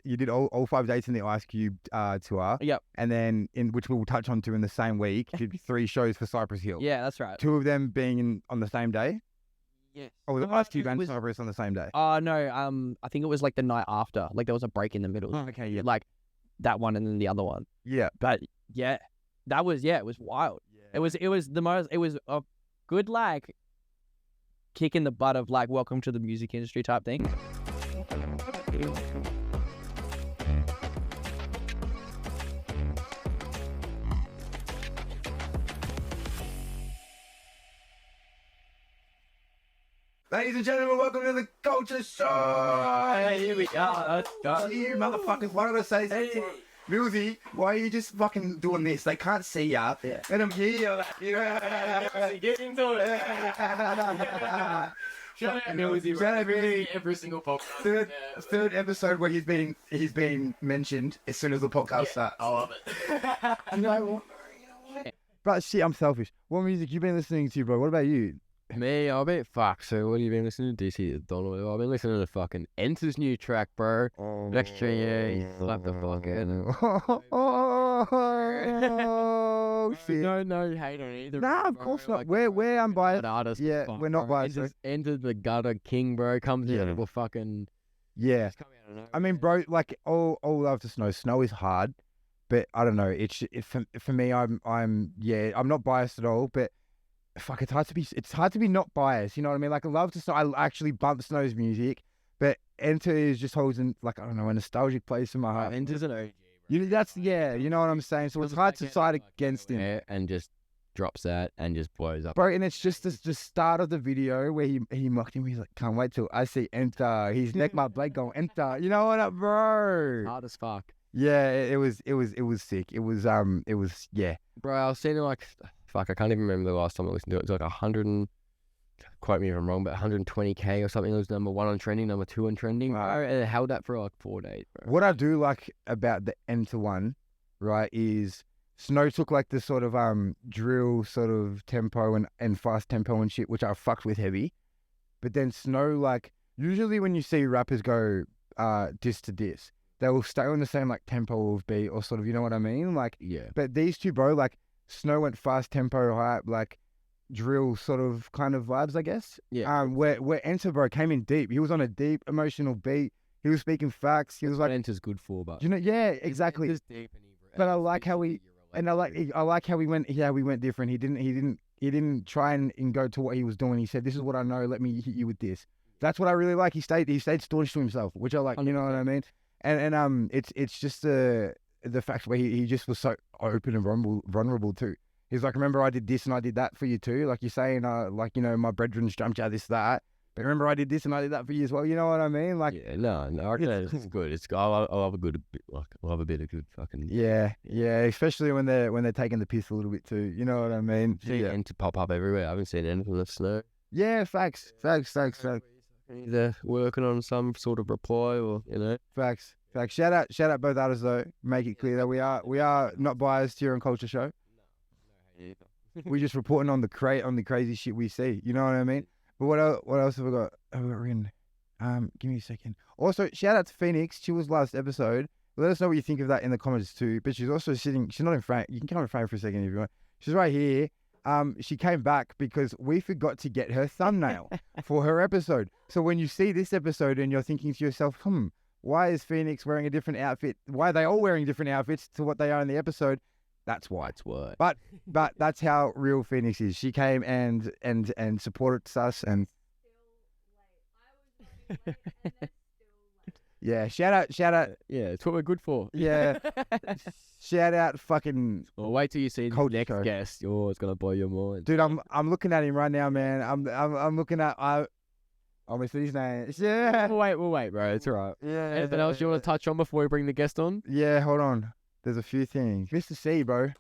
You did all 5 dates in the Ice Cube tour. Yep. And then, which we'll touch on to in the same week, did 3 shows for Cypress Hill. Yeah, that's right. 2 of them being on the same day. Yes. Oh, was it Ice Cube and Cypress on the same day? No. I think it was like the night after. Like there was a break in the middle. Oh, okay, yeah. Like that one and then the other one. Yeah. But yeah, it was wild. Yeah. It was a good like kick in the butt of like welcome to the music industry type thing. Ladies and gentlemen, welcome to the Culture Show. Here we are. You motherfuckers, why did I say Hey. Millsy, why are you just fucking doing this? They can't see ya. Yeah. And I'm here. You know. Get into it. Shout out Millsy. Shout out Millsy. Every single podcast. Third episode where he's been mentioned as soon as the podcast starts. I love it. No. But shit, I'm selfish. What music you been listening to, bro? What about you? Me, I've been fuck. So, what have you been listening to? DC Donald. I've been listening to fucking Enter's new track, bro. Next year, slap the fucking. Oh shit! No hate on either. Nah, of course not. We're unbiased. Artist, Yeah, fuck, we're not bro. biased. Entered the gutter king, bro. Comes Yeah. in with fucking. Yeah. It's coming out of nowhere. I mean, bro, like all love to snow. Snow is hard, but I don't know. For me, I'm not biased at all. But fuck, it's hard to be not biased. You know what I mean? Like I love to snow. I actually bump Snow's music, but Enter is just holds in like I don't know a nostalgic place in my heart. Enter's an OG, You know what I'm saying. So it's hard to side against him, yeah, and just drops that and just blows up. bro. And it's just the start of the video where he mocked him. He's like, can't wait till I see Enter. His neck, my blade going Enter. You know what, bro? Hard as fuck. Yeah, it was sick. It was yeah. Bro, I was seeing like, fuck, I can't even remember the last time I listened to it. It was like 100 and, quote me if I'm wrong, but 120k or something. It was number 1 on trending, number 2 on trending. Bro, and it held that for like 4 days, bro. What I do like about the Enter one, right, is Snow took like the sort of drill sort of tempo and fast tempo and shit, which I fucked with heavy. But then Snow, like, usually when you see rappers go diss to diss, they will stay on the same like tempo of beat or sort of, you know what I mean? Like, Yeah. but these two, bro, like Snow went fast tempo, hype, like drill sort of kind of vibes, I guess. Yeah. Where Enter, bro, came in deep. He was on a deep emotional beat. He was speaking facts. He was What like, Enter's good for, but you know, yeah, exactly. Enter's deep and But I like how he, and I like how he went different. He didn't try and go to what he was doing. He said, "This is what I know. Let me hit you with this." That's what I really like. He stayed staunch to himself, which I like. You know what I mean? And it's just the fact where he just was so open and vulnerable too. He's like, remember I did this and I did that for you too. Like you're saying, like, you know, my brethren's jumped out this, that. But remember I did this and I did that for you as well. You know what I mean? Like, yeah, no, I reckon it's good. It's I love a good bit, like I love a bit of good fucking. yeah, especially when they're taking the piss a little bit too. You know what I mean? See Yeah, Enter pop up everywhere. I haven't seen anything left Snow. yeah, facts. Either working on some sort of reply or Facts. Shout out both artists though. Make it clear that we are not biased here on Culture Show. We just reporting on the crazy shit we see. You know what I mean? But what else have we got? Written? Give me a second. Also, shout out to Phoenix. She was last episode. Let us know what you think of that in the comments too. But she's also sitting. She's not in frame. You can come in frame for a second if you want. She's right here. She came back because we forgot to get her thumbnail for her episode. So when you see this episode and you're thinking to yourself, why is Phoenix wearing a different outfit? Why are they all wearing different outfits to what they are in the episode? That's why. That's why. But that's how real Phoenix is. She came and supported us and yeah, shout out. Yeah, it's what we're good for. Yeah, shout out fucking Well, wait till you see the Culture next Show. guest. Oh, it's gonna blow your mind. dude. I'm looking at him right now, man. I'm looking at I missed his name. Yeah, We'll wait, bro. It's alright. yeah. Anything else you want to touch on before we bring the guest on? Yeah, hold on. There's a few things. Mr. C, bro.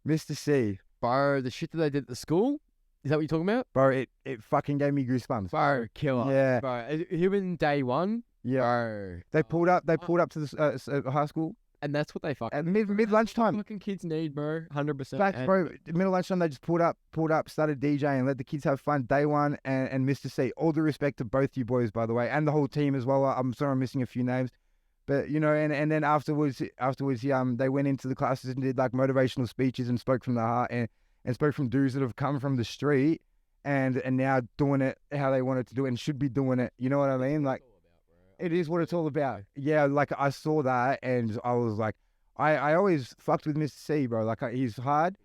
Mr. C. Bro, the shit that they did at the school? Is that what you're talking about? Bro, it fucking gave me goosebumps. Bro, killer. Yeah. Bro, human day one. Yeah. Bro. They pulled up to the high school And that's what they fucking... at mid lunchtime. Fucking kids need, bro. 100%. Facts, And- bro. Middle lunchtime, they just pulled up, started DJing, let the kids have fun. Day one and Mr. C. All due respect to both you boys, by the way, and the whole team as well. I'm sorry I'm missing a few names. But and then afterwards, they went into the classes and did like motivational speeches and spoke from the heart and spoke from dudes that have come from the street and now doing it how they wanted to do it and should be doing it. You know what I mean? Like, it is what it's all about. Yeah, like I saw that and I was like, I always fucked with Mr. C, bro. Like he's hard.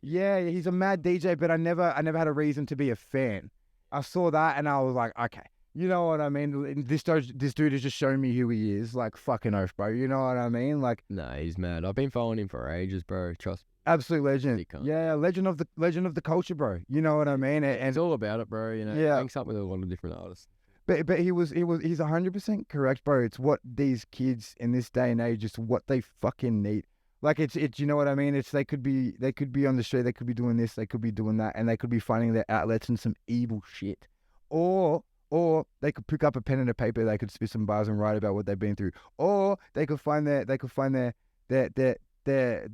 Yeah, he's a mad DJ, but I never had a reason to be a fan. I saw that and I was like, okay, you know what I mean? This dude has just shown me who he is. Like fucking oath, bro. You know what I mean? Like, Nah, he's mad. I've been following him for ages, bro. Trust me. absolute legend. Sick cunt. Yeah, legend of the culture, bro. You know what I mean? It's And all about it, bro. You know, Yeah. links up with a lot of different artists. but he's 100% correct, bro. It's what these kids in this day and age, it's what they fucking need. Like it's you know what I mean? It's they could be on the street, they could be doing this, they could be doing that, and they could be finding their outlets in some evil shit. Or they could pick up a pen and a paper, they could spit some bars and write about what they've been through. Or they could find their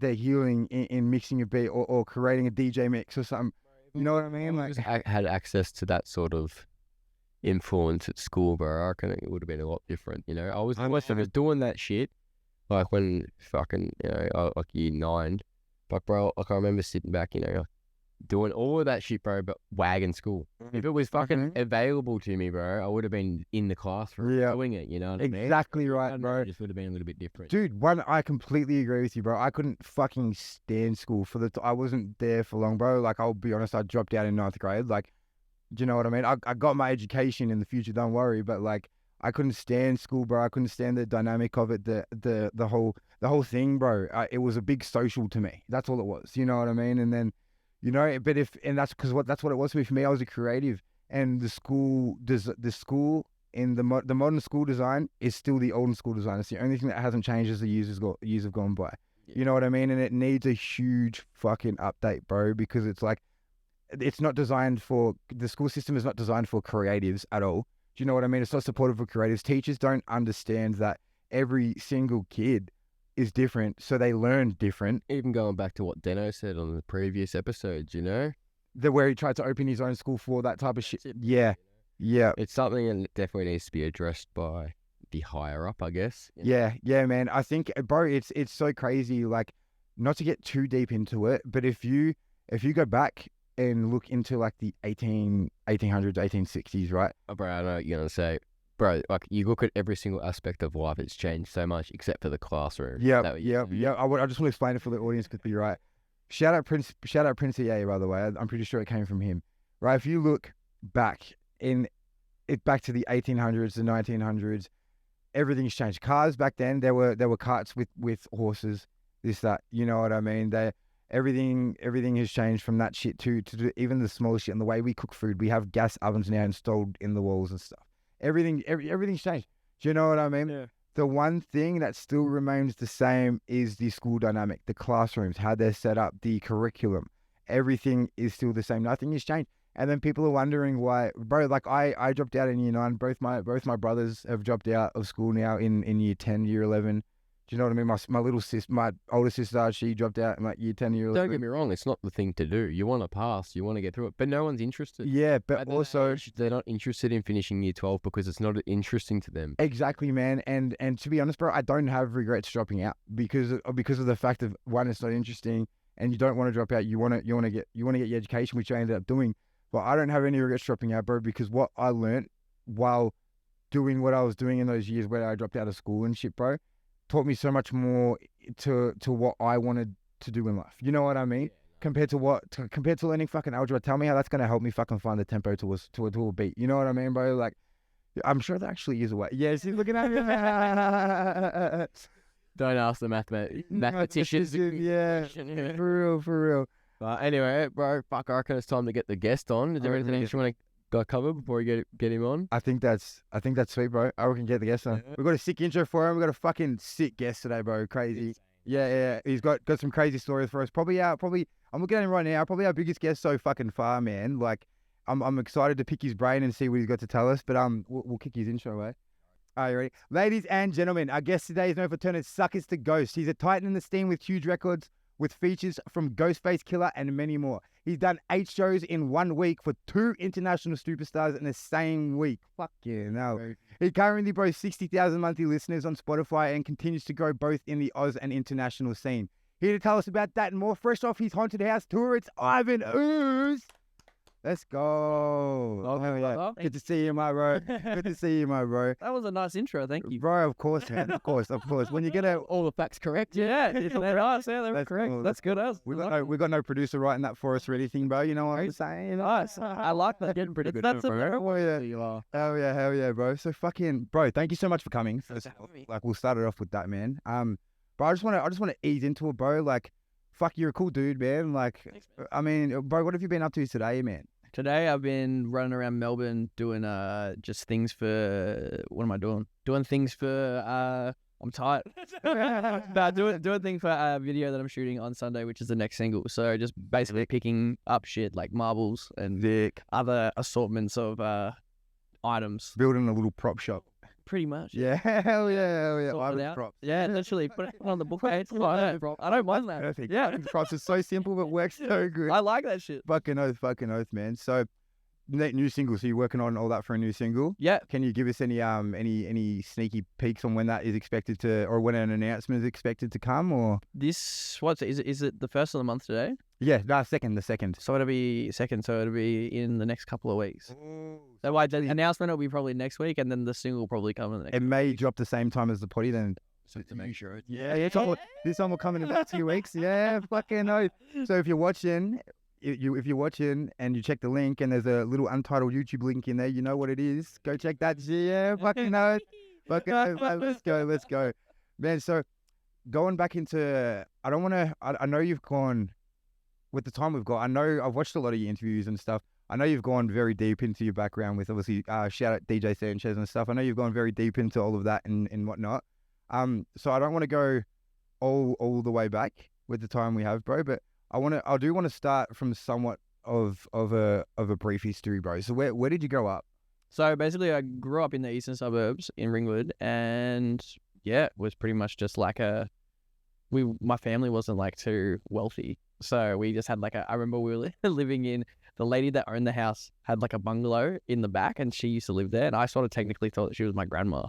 healing in mixing a beat or creating a DJ mix or something. You know what I mean? Like, Had access to that sort of influence at school, bro. I reckon it would have been a lot different. You know, I was doing that shit, like when fucking, like year 9. Like, bro, like I remember sitting back, doing all of that shit, bro, but wagging school. If it was fucking available to me, bro, I would have been in the classroom doing it, you know what I mean? exactly right, bro. It just would have been a little bit different. Dude, I completely agree with you, bro. I couldn't fucking stand school I wasn't there for long, bro. Like, I'll be honest, I dropped out in 9th grade. Like, do you know what I mean? I got my education in the future, don't worry. But like, I couldn't stand school, bro. I couldn't stand the dynamic of it, the whole thing, bro. It was a big social to me. That's all it was. You know what I mean? And then, that's because that's what it was for me. I was a creative, and the school in the modern school design is still the old school design. It's the only thing that hasn't changed as the years have gone by. Yeah. You know what I mean? And it needs a huge fucking update, bro, because it's like, it's not designed for, the school system is not designed for creatives at all. Do you know what I mean? It's not supportive of creatives. Teachers don't understand that every single kid is different, so they learn different. Even going back to what Deno said on the previous episodes, Where he tried to open his own school for that type of shit. Yeah. It's something that definitely needs to be addressed by the higher up, I guess. Yeah, man. I think, bro, it's so crazy. Like, not to get too deep into it, but if you go back and look into like the 1800s, 1860s, right? Oh, bro, I know what you're gonna say. Bro, like, you look at every single aspect of life, it's changed so much except for the classroom. Yeah. I just want to explain it for the audience because you're right. Shout out Prince EA, by the way. I'm pretty sure it came from him, right? If you look back back to the 1800s, the 1900s, everything's changed. Cars back then, there were carts with horses, this, that. You know what I mean? Everything has changed from that shit to even the small shit and the way we cook food. We have gas ovens now installed in the walls and stuff. Everything's changed. Do you know what I mean? Yeah. The one thing that still remains the same is the school dynamic, the classrooms, how they're set up, the curriculum. Everything is still the same. Nothing has changed. And then people are wondering why, bro. Like I dropped out in year 9. Both my brothers have dropped out of school now in year 10, year 11. Do you know what I mean? My older sister, she dropped out in like year 10, year 11. Don't get me wrong, it's not the thing to do. You want to pass, you want to get through it, but no one's interested. Yeah, but also they're not interested in finishing year 12 because it's not interesting to them. Exactly, man. And to be honest, bro, I don't have regrets dropping out because of the fact of, one, it's not interesting, and you don't want to drop out. You want to get your education, which I ended up doing. But I don't have any regrets dropping out, bro, because what I learned while doing what I was doing in those years where I dropped out of school and shit, bro, taught me so much more to what I wanted to do in life. You know what I mean? Compared to learning fucking algebra. Tell me how that's gonna help me fucking find the tempo to a beat. You know what I mean, bro? Like, I'm sure there actually is a way. Yeah, she's looking at me. Don't ask the mathematicians. Yeah, for real. But anyway, bro, fuck, I reckon it's time to get the guest on. Is there anything else you want to cover before we get him on? I think that's sweet, bro. I reckon get the guest on. We've got a sick intro for him. We've got a fucking sick guest today, bro. Crazy. Yeah. He's got some crazy stories for us. Probably, I'm looking at him right now. Probably our biggest guest so fucking far, man. Like, I'm excited to pick his brain and see what he's got to tell us. But we'll kick his intro, eh? Are you ready? Ladies and gentlemen, our guest today is known for turning suckers to ghosts. He's a titan in the steam with huge records, with features from Ghostface Killer and many more. He's done 8 shows in 1 week for 2 international superstars in the same week. Fuck yeah, no. He currently boasts 60,000 monthly listeners on Spotify and continues to grow both in the Oz and international scene. Here to tell us about that and more, fresh off his haunted house tour, it's IVAN OOZE. Let's go. Oh, Yeah. Good to see you, my bro. Good to see you, my bro. That was a nice intro. Thank you. Bro, of course, man. Of course. When you get all the facts correct. Yeah, they're nice. Yeah, they're That's correct. cool. That's good. we got no producer writing that for us or anything, bro. You know what I'm saying? Nice. I like that. Getting pretty good. That's bro. bro. Yeah. You are. Hell yeah, bro. So fucking, bro, thank you so much for coming. First of all, like, we'll start it off with that, man. Bro, I just want to ease into it, bro. Like, fuck, you're a cool dude, man. Like, Thanks, man. I mean, bro, what have you been up to today, man? Today I've been running around Melbourne doing just things for what am I doing? Doing things for I'm tired. Nah, doing things for a video that I'm shooting on Sunday, which is the next single. So just basically picking up shit like marbles and other assortments of items. Building a little prop shop. Pretty much. Yeah, hell yeah. Sort it Ivan's out. props. Yeah, literally put it on the bookcase. I don't mind that. Perfect. Yeah. Ivan's props is so simple but works so good. I like that shit. Fucking oath, man. So, new single. So you're working on all that for a new single. Yeah. Can you give us any sneaky peeks on when that is expected to, or when an announcement is expected to come, or? Is it the first of the month today? Yeah, the second. So it'll be second. So it'll be in the next couple of weeks. Ooh, So like the announcement will be probably next week, and then the single will probably come in the next. it may drop the same time as the potty then. So to make sure. Yeah, this one will come in about 2 weeks. Yeah, fucking oath. So if you're watching, if you're watching and you check the link and there's a little untitled YouTube link in there, you know what it is. Go check that shit. Yeah, fucking oath. Fucking oath. Let's go. Man, so going back into, I know you've gone, with the time we've got, I know I've watched a lot of your interviews and stuff. I know you've gone very deep into your background with, obviously, shout out DJ Sanchez and stuff. I know you've gone very deep into all of that and whatnot. So I don't want to go all the way back with the time we have, bro, but I do want to start from somewhat of a brief history, bro. So where did you grow up? So basically, I grew up in the eastern suburbs in Ringwood, and yeah, it was pretty much just like my family wasn't like too wealthy, so we just had like I remember we were living in, the lady that owned the house had like a bungalow in the back, and she used to live there, and I sort of technically thought that she was my grandma.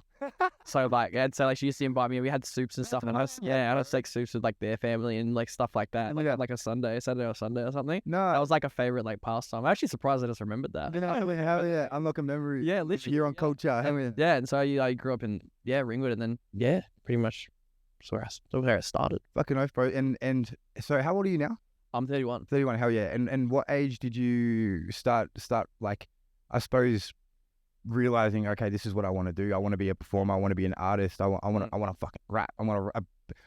So like, she used to invite me, and we had soups and stuff, and I was like soups with like their family and like stuff like that, like a Saturday or Sunday or something. No, that was like a favorite like pastime. I'm actually surprised I just remembered that. Hell yeah, unlock a memory. Yeah, literally. Here on Culture. Hell yeah. Yeah, and so I grew up in Ringwood, and then pretty much that's where it started. Fucking oath, bro. And so how old are you now? I'm 31. 31. Hell yeah. And what age did you start like, I suppose, realizing, okay, this is what I want to do. I want to be a performer. I want to be an artist. I want to fucking rap. I want to,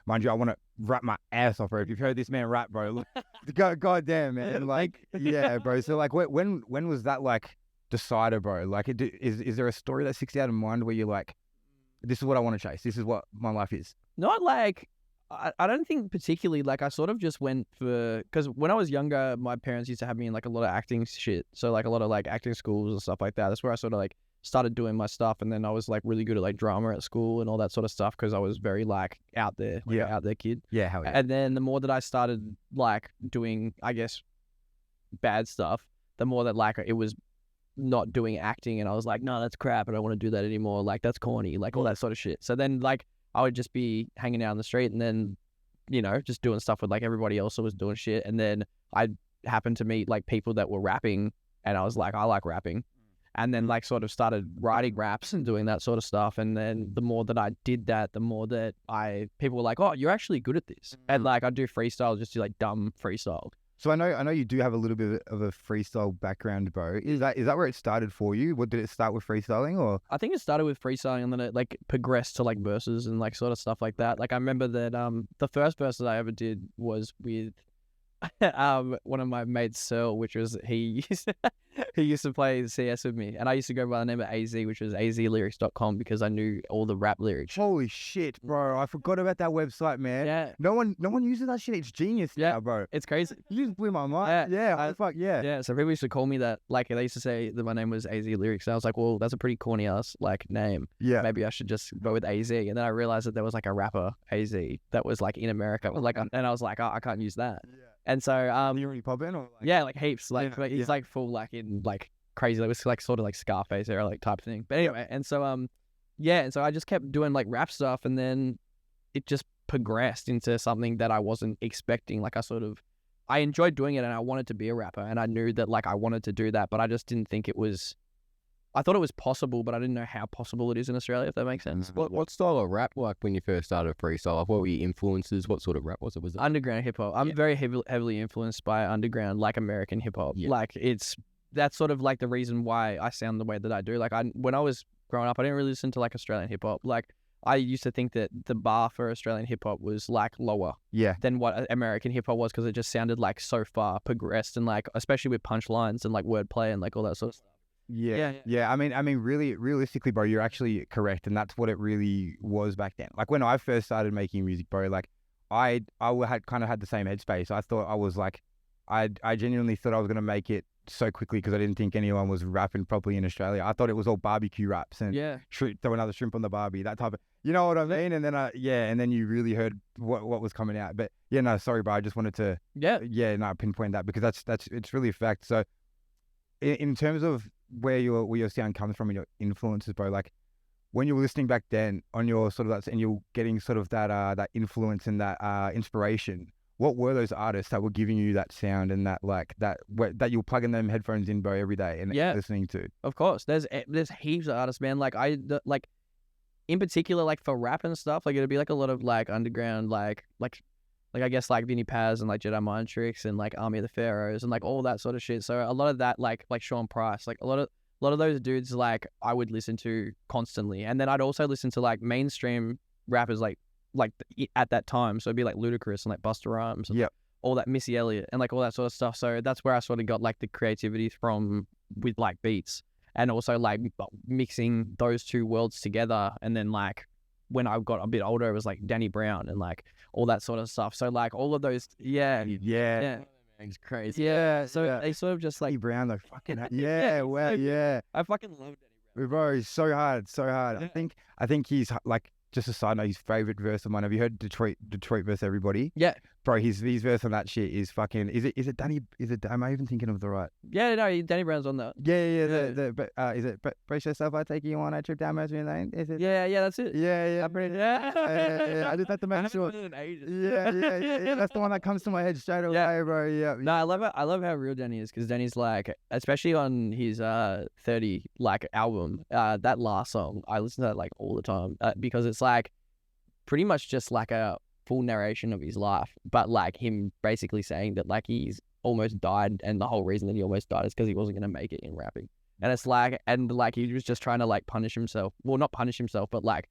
mind you, I want to rap my ass off, bro. If you've heard this man rap, bro, look, goddamn, man. Like, yeah, bro. So like, when was that like decided, bro? Like, is there a story that sticks out in mind where you're like, this is what I want to chase. This is what my life is. Not like, I don't think particularly, like, I sort of just went for, because when I was younger, my parents used to have me in like a lot of acting shit. So like a lot of like acting schools and stuff like that. That's where I sort of like started doing my stuff. And then I was like really good at like drama at school and all that sort of stuff, because I was very like out there, out there kid. Yeah, hell yeah. And then the more that I started like doing, I guess, bad stuff, the more that like it was not doing acting, and I was like, no, that's crap, I don't want to do that anymore, like that's corny, like all that sort of shit. So then like I would just be hanging out on the street, and then, you know, just doing stuff with like everybody else that was doing shit. And then I happened to meet like people that were rapping, and I was like, I like rapping. And then like sort of started writing raps and doing that sort of stuff. And then the more that I did that, the more that people were like, oh, you're actually good at this. And like I do freestyle, just do like dumb freestyle. So I know you do have a little bit of a freestyle background, bro. Is that where it started for you? What, did it start with freestyling, or? I think it started with freestyling, and then it like progressed to like verses and like sort of stuff like that. Like I remember that the first verse that I ever did was with one of my mates, Searle, which was he used to play CS with me, and I used to go by the name of AZ, which was azlyrics.com, because I knew all the rap lyrics. Holy shit, bro! I forgot about that website, man. Yeah. No one uses that shit. It's genius, now, bro. It's crazy. You just blew my mind. Yeah. Yeah. So people used to call me that. Like they used to say that my name was AZ Lyrics. And I was like, well, that's a pretty corny ass like name. Yeah. Maybe I should just go with AZ. And then I realized that there was like a rapper AZ that was like in America. Like, and I was like, oh, I can't use that. Yeah. And so you already pop in, or like? Yeah, like heaps. Like he's like full like in like crazy. It was like sort of like Scarface era like type thing. But anyway, and so yeah, and so I just kept doing like rap stuff, and then it just progressed into something that I wasn't expecting. Like I enjoyed doing it, and I wanted to be a rapper, and I knew that like I wanted to do that, but I just didn't think it was. I thought it was possible, but I didn't know how possible it is in Australia, if that makes sense. What style of rap like when you first started freestyle? Like, what were your influences? What sort of rap was it? Was it Underground hip hop. I'm very heavily influenced by underground, like American hip hop. Yeah. Like that's sort of like the reason why I sound the way that I do. Like when I was growing up, I didn't really listen to like Australian hip hop. Like I used to think that the bar for Australian hip hop was like lower than what American hip hop was, because it just sounded like so far progressed, and like especially with punchlines and like wordplay and like all that sort of stuff. Yeah. I mean, really, realistically, bro, you're actually correct, and that's what it really was back then. Like when I first started making music, bro, like I had kind of had the same headspace. I thought I was like, I genuinely thought I was gonna make it so quickly because I didn't think anyone was rapping properly in Australia. I thought it was all barbecue raps and throw another shrimp on the barbie, that type of, you know what I mean? And then and then you really heard what was coming out. But yeah, no, sorry, bro, I just wanted to pinpoint that because that's it's really a fact. So in terms of where your sound comes from and your influences, bro, like when you were listening back then on your sort of that, and you're getting sort of that influence and that inspiration, what were those artists that were giving you that sound and that like that you're plugging them headphones in, bro, every day and listening to? Of course, there's heaps of artists, man. Like like in particular, like for rap and stuff, like it'd be like a lot of like underground, like I guess like Vinnie Paz and like Jedi Mind Tricks and like Army of the Pharaohs and like all that sort of shit. So a lot of that, like Sean Price, like a lot of those dudes, like I would listen to constantly, and then I'd also listen to like mainstream rappers like at that time. So it'd be like Ludacris and like Busta Rhymes and all that, Missy Elliott and like all that sort of stuff. So that's where I sort of got like the creativity from with like beats, and also like mixing those two worlds together. And then like when I got a bit older, it was like Danny Brown and like all that sort of stuff. So like all of those, it's crazy. Yeah, so they sort of just like Danny Brown, though, fucking I fucking love Danny Brown. Bro, he's so hard. I think he's like, just a side note, his favorite verse of mine. Have you heard Detroit verse Everybody? Yeah. Bro, his verse on that shit is fucking. Is it Danny? Am I even thinking of the right? Yeah, no, Danny Brown's on that. Yeah. Is it? Brace yourself, I take you on a trip down Mersey Lane. Is it? Yeah, that's it. Yeah. I just had to make sure. Yeah. That's the one that comes to my head straight away, bro. Yeah. No, I love how real Danny is, because Danny's like, especially on his 30 like album, that last song, I listen to that like all the time because it's like pretty much just like a full narration of his life, but like him basically saying that like he's almost died, and the whole reason that he almost died is because he wasn't going to make it in rapping. And it's like, and like he was just trying to like punish himself, well, not punish himself, but like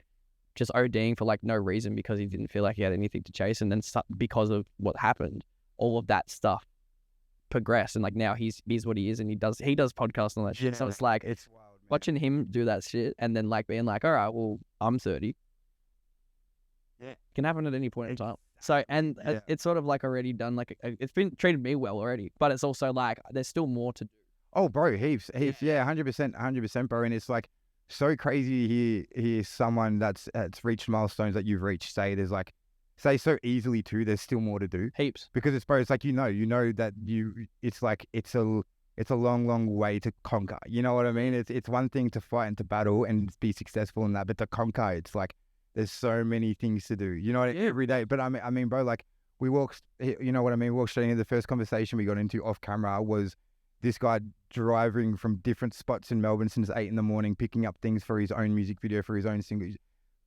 just ODing for like no reason, because he didn't feel like he had anything to chase. And then because of what happened, all of that stuff progressed, and like now he's what he is, and he does podcasts and all that shit. So it's like, it's wild, man. Watching him do that shit, and then like being like, all right, well, I'm 30. Can happen at any point in time. So, and it's sort of like already done, like it's been treated me well already, but it's also like there's still more to do. Oh, bro, heaps. Yeah, 100%, bro. And it's like so crazy to hear someone that's reached milestones that you've reached say so easily too. There's still more to do. Heaps. Because it's, bro, it's like, you know that it's like it's a long way to conquer. You know what I mean? It's one thing to fight and to battle and be successful in that, but to conquer, it's like there's so many things to do. You know, every day. But I mean, bro, like we walked. You know what I mean? We walked straight into the first conversation we got into off camera was this guy driving from different spots in Melbourne since 8 a.m, picking up things for his own music video, for his own single.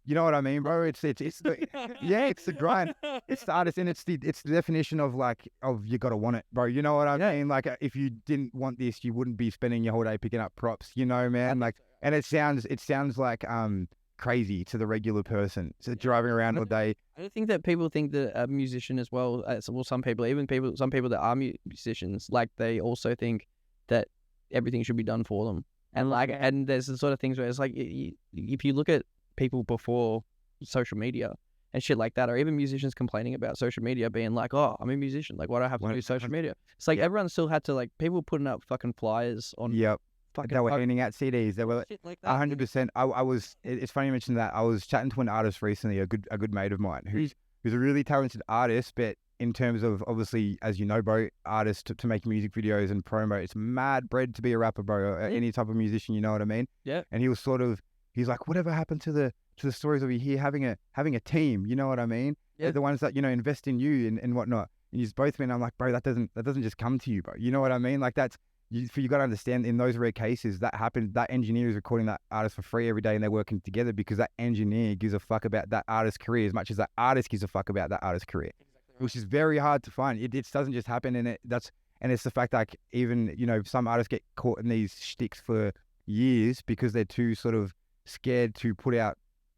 You know what I mean, bro? It's the it's the grind. It's the artist, and it's the definition of you gotta want it, bro. You know what I mean? Like if you didn't want this, you wouldn't be spending your whole day picking up props. You know, man. Like, and it sounds like crazy to the regular person. So driving around all day. I don't think that people think that a musician as well. Some people that are musicians, like they also think that everything should be done for them. And like, and there's the sort of things where it's like, if you look at people before social media and shit like that, or even musicians complaining about social media being like, oh, I'm a musician, like why do I have to do social media? It's like everyone still had to, like, people putting up fucking flyers on. Yep. They were handing out CDs. They were like 100%. I was. It's funny you mentioned that. I was chatting to an artist recently, a good mate of mine, who's a really talented artist, but in terms of, obviously, as you know, bro, artists to make music videos and promo, it's mad bread to be a rapper, bro, or any type of musician. You know what I mean? Yeah. And he was he's like, whatever happened to the stories over here having a team? You know what I mean? Yeah. The ones that, you know, invest in you and whatnot. And he's both been. I'm like, bro, that doesn't just come to you, bro. You know what I mean? Like that's you got to understand in those rare cases that happened. That engineer is recording that artist for free every day, and they're working together because that engineer gives a fuck about that artist's career as much as that artist gives a fuck about that artist's career, which is very hard to find. It doesn't just happen, and it's the fact that even, you know, some artists get caught in these shticks for years because they're too sort of scared to put out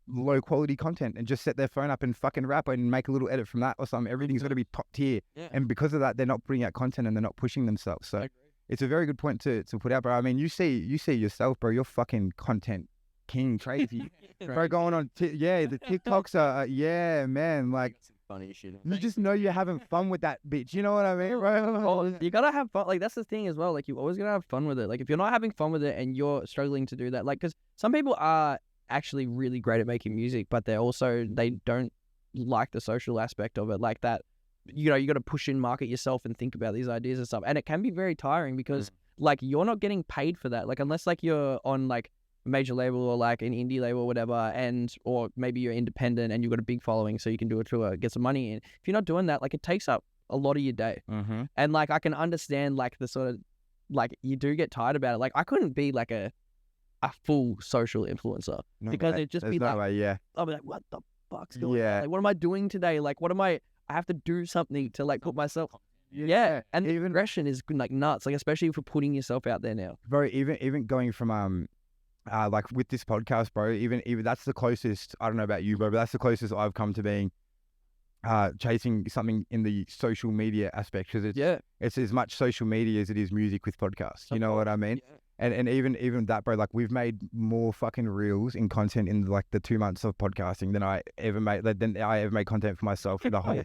low quality content and just set their phone up and fucking rap and make a little edit from that or something. Everything's got to be top tier. Yeah. And because of that, they're not putting out content and they're not pushing themselves. So it's a very good point to put out, bro. I mean, you see yourself, bro. You're fucking content king, crazy. Bro, going on, the TikToks are, yeah, man. Like, Funny shit. you just know you're having fun with that bitch. You know what I mean, bro? Oh, you gotta have fun. Like that's the thing as well. Like you always gotta have fun with it. Like if you're not having fun with it and you're struggling to do that, like because some people are actually really great at making music, but they don't like the social aspect of it. Like that, you know, you got to push and market yourself and think about these ideas and stuff. And it can be very tiring because like you're not getting paid for that. Like unless like you're on like a major label or like an indie label or whatever, or maybe you're independent and you've got a big following so you can do a tour, get some money in. If you're not doing that, like it takes up a lot of your day. Mm-hmm. And like I can understand like the sort of like you do get tired about it. Like I couldn't be like a full social influencer because it'd just be like, I'll be like, what the fuck's going on? Like, what am I doing today? Like, I have to do something to like put myself. Yeah. And even aggression is like nuts. Like, especially for putting yourself out there now. Bro, even going from, like with this podcast, bro, even that's the closest, I don't know about you, bro, but that's the closest I've come to being, chasing something in the social media aspect. Cause it's as much social media as it is music with podcasts. You know what I mean? Yeah. And even that, bro, like we've made more fucking reels in content in like the 2 months of podcasting than I ever made content for myself for the whole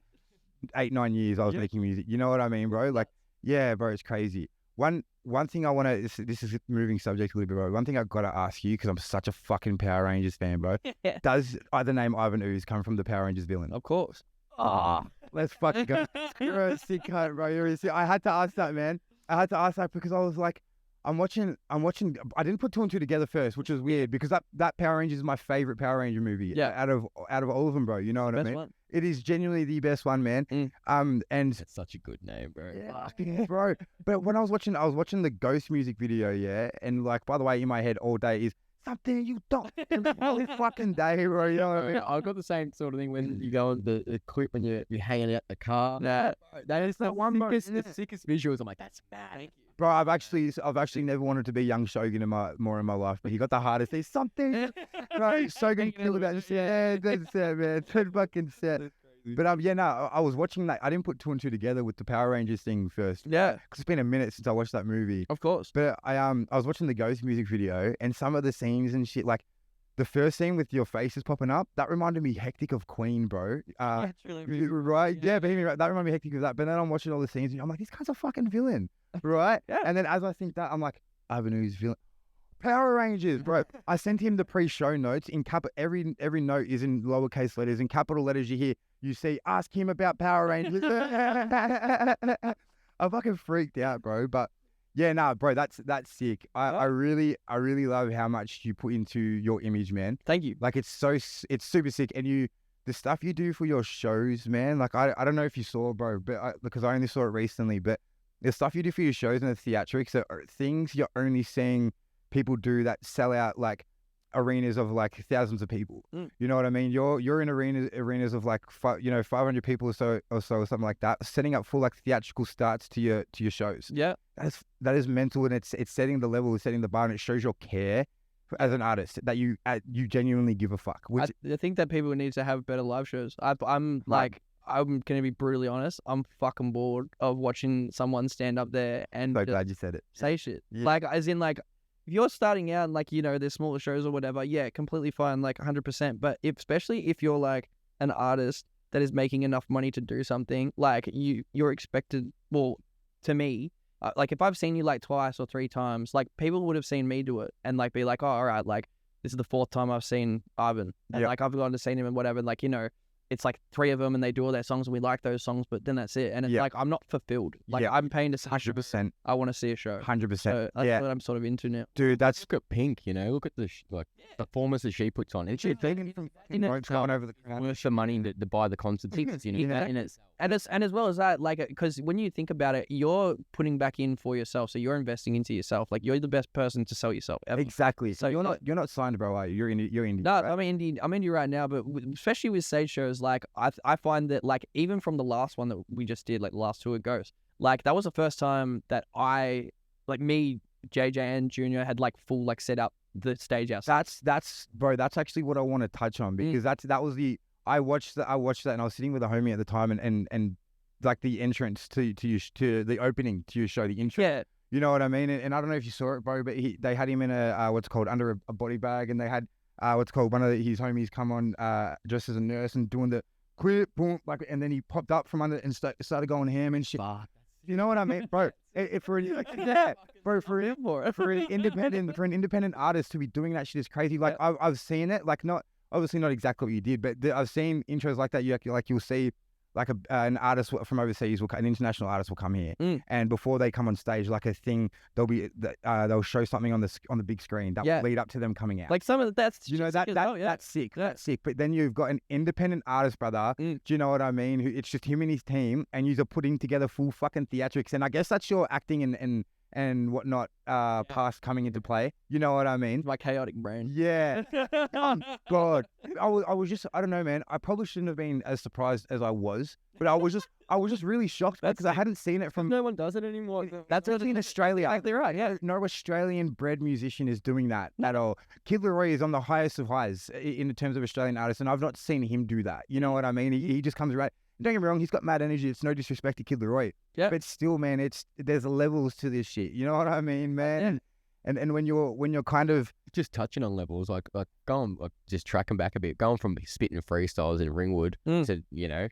8-9 years I was making music. You know what I mean, bro? Like, yeah, bro, it's crazy. One thing I want to, this is moving subject a little bit, bro. One thing I've got to ask you, because I'm such a fucking Power Rangers fan, bro. Does the name Ivan Ooze come from the Power Rangers villain? Of course. Let's fucking go. You're a sick cunt, bro. You're a sick. I had to ask that, man. I had to ask that because I was like, I'm watching. I didn't put 2 and 2 together first, which was weird because that Power Rangers is my favorite Power Ranger movie. Yeah. Out of all of them, bro. You know what I mean? One. It is genuinely the best one, man. And it's such a good name, bro. Yeah, bro. But when I was watching the Ghost music video, and like, by the way, in my head all day is something you don't all fucking day, bro. You know what I mean? I've got the same sort of thing when you go on the clip when you're hanging out the car. That is the sickest visuals. I'm like, that's mad. Bro, I've actually never wanted to be young Shogun more in my life, but he got the hardest. There's something, bro. Shogun killed that shit. Yeah, that's it, man. That's fucking set. But I was watching that. I didn't put 2 and 2 together with the Power Rangers thing first. Yeah, because it's been a minute since I watched that movie. Of course. But I was watching the Ghost music video, and some of the scenes and shit, like the first scene with your faces popping up, that reminded me hectic of Queen, bro. That's really right. Yeah, but that reminded me hectic of that. But then I'm watching all the scenes, and I'm like, this guy's a fucking villain, right? Yeah. And then as I think that, I'm like, Ivan Ooze villain. Power Rangers, bro. I sent him the pre-show notes in every note is in lowercase letters. In capital letters, you see, ask him about Power Rangers. I fucking freaked out, bro. But yeah, bro, that's sick. I really love how much you put into your image, man. Thank you. Like it's super sick, and the stuff you do for your shows, man. Like I don't know if you saw, bro, but because I only saw it recently, but the stuff you do for your shows and the theatrics are things you're only seeing people do that sell out like arenas of like thousands of people. You know what I mean? You're in arenas of like 500 people or something like that, setting up full like theatrical starts to your shows. Yeah, that is mental, and it's setting the level, setting the bar, and it shows your care as an artist that you genuinely give a fuck. I think that people need to have better live shows. I'm gonna be brutally honest. I'm fucking bored of watching someone stand up there and so glad you said it. Say shit. Yeah. Like as in like. If you're starting out and like, there's smaller shows or whatever, yeah, completely fine, like 100%. But especially if you're like an artist that is making enough money to do something, like you're expected, well, to me, like if I've seen you like twice or 3 times, like people would have seen me do it and like be like, oh, all right, like this is the 4th time I've seen Ivan. And like I've gone to see him and whatever. And like, it's like 3 of them and they do all their songs and we like those songs, but then that's it. And it's Yeah. like, I'm not fulfilled. Like, Yeah. I'm paying to see a show. 100%. I want to see a show. 100%. So that's Yeah. what I'm sort of into now. Dude, that's Look at Pink, you know. Look at the performance that she puts on. It's just taken from going over the crowd. worth the money to buy the concert tickets, you know. Yeah. And it's And as well as that, like, because when you think about it, you're putting back in for yourself, so you're investing into yourself. Like, you're the best person to sell yourself ever. Exactly. So So you're not signed, bro, are you? You're indie. No, right? I'm indie right now, but especially with stage shows, like I find that, like, even from the last one that we just did, like the last tour Ghost, like that was the first time that me, JJ and Junior had like full like set up the stage outside. That's bro. That's actually what I want to touch on because that was the I watched that and I was sitting with a homie at the time and like the entrance to the opening to your show, the intro. Yeah. You know what I mean? And I don't know if you saw it, bro, but they had him in a what's called under a body bag, and they had what's called one of his homies come on dressed as a nurse and doing the quit boom like, and then he popped up from under and started going ham and shit. You know what I mean, bro? For an independent artist to be doing that shit is crazy. Like I've seen it, like not obviously not exactly what you did, but I've seen intros like that. You'll see like an artist from overseas an international artist will come here, and before they come on stage, like a thing, they'll show something on the big screen that will lead up to them coming out. Like some of that's that's sick. That's sick. But then you've got an independent artist, brother. Do you know what I mean? Who it's just him and his team, and you're putting together full fucking theatrics. And I guess that's your acting and whatnot past coming into play. You know what I mean? my chaotic brain. Yeah. God. I was just, I don't know, man. I probably shouldn't have been as surprised as I was, but I was just really shocked because I hadn't seen it from. No one does it anymore. That's only in Australia. Exactly right. Yeah. No Australian bred musician is doing that at all. Kid Laroi is on the highest of highs in terms of Australian artists, and I've not seen him do that. You know what I mean? He just comes right. Don't get me wrong, he's got mad energy. It's no disrespect to Kid Laroi. Yeah. But still, man, there's levels to this shit. You know what I mean, man? Yeah. And when you're kind of just touching on levels, like going, like just tracking back a bit, going from spitting freestyles in Ringwood to, you know,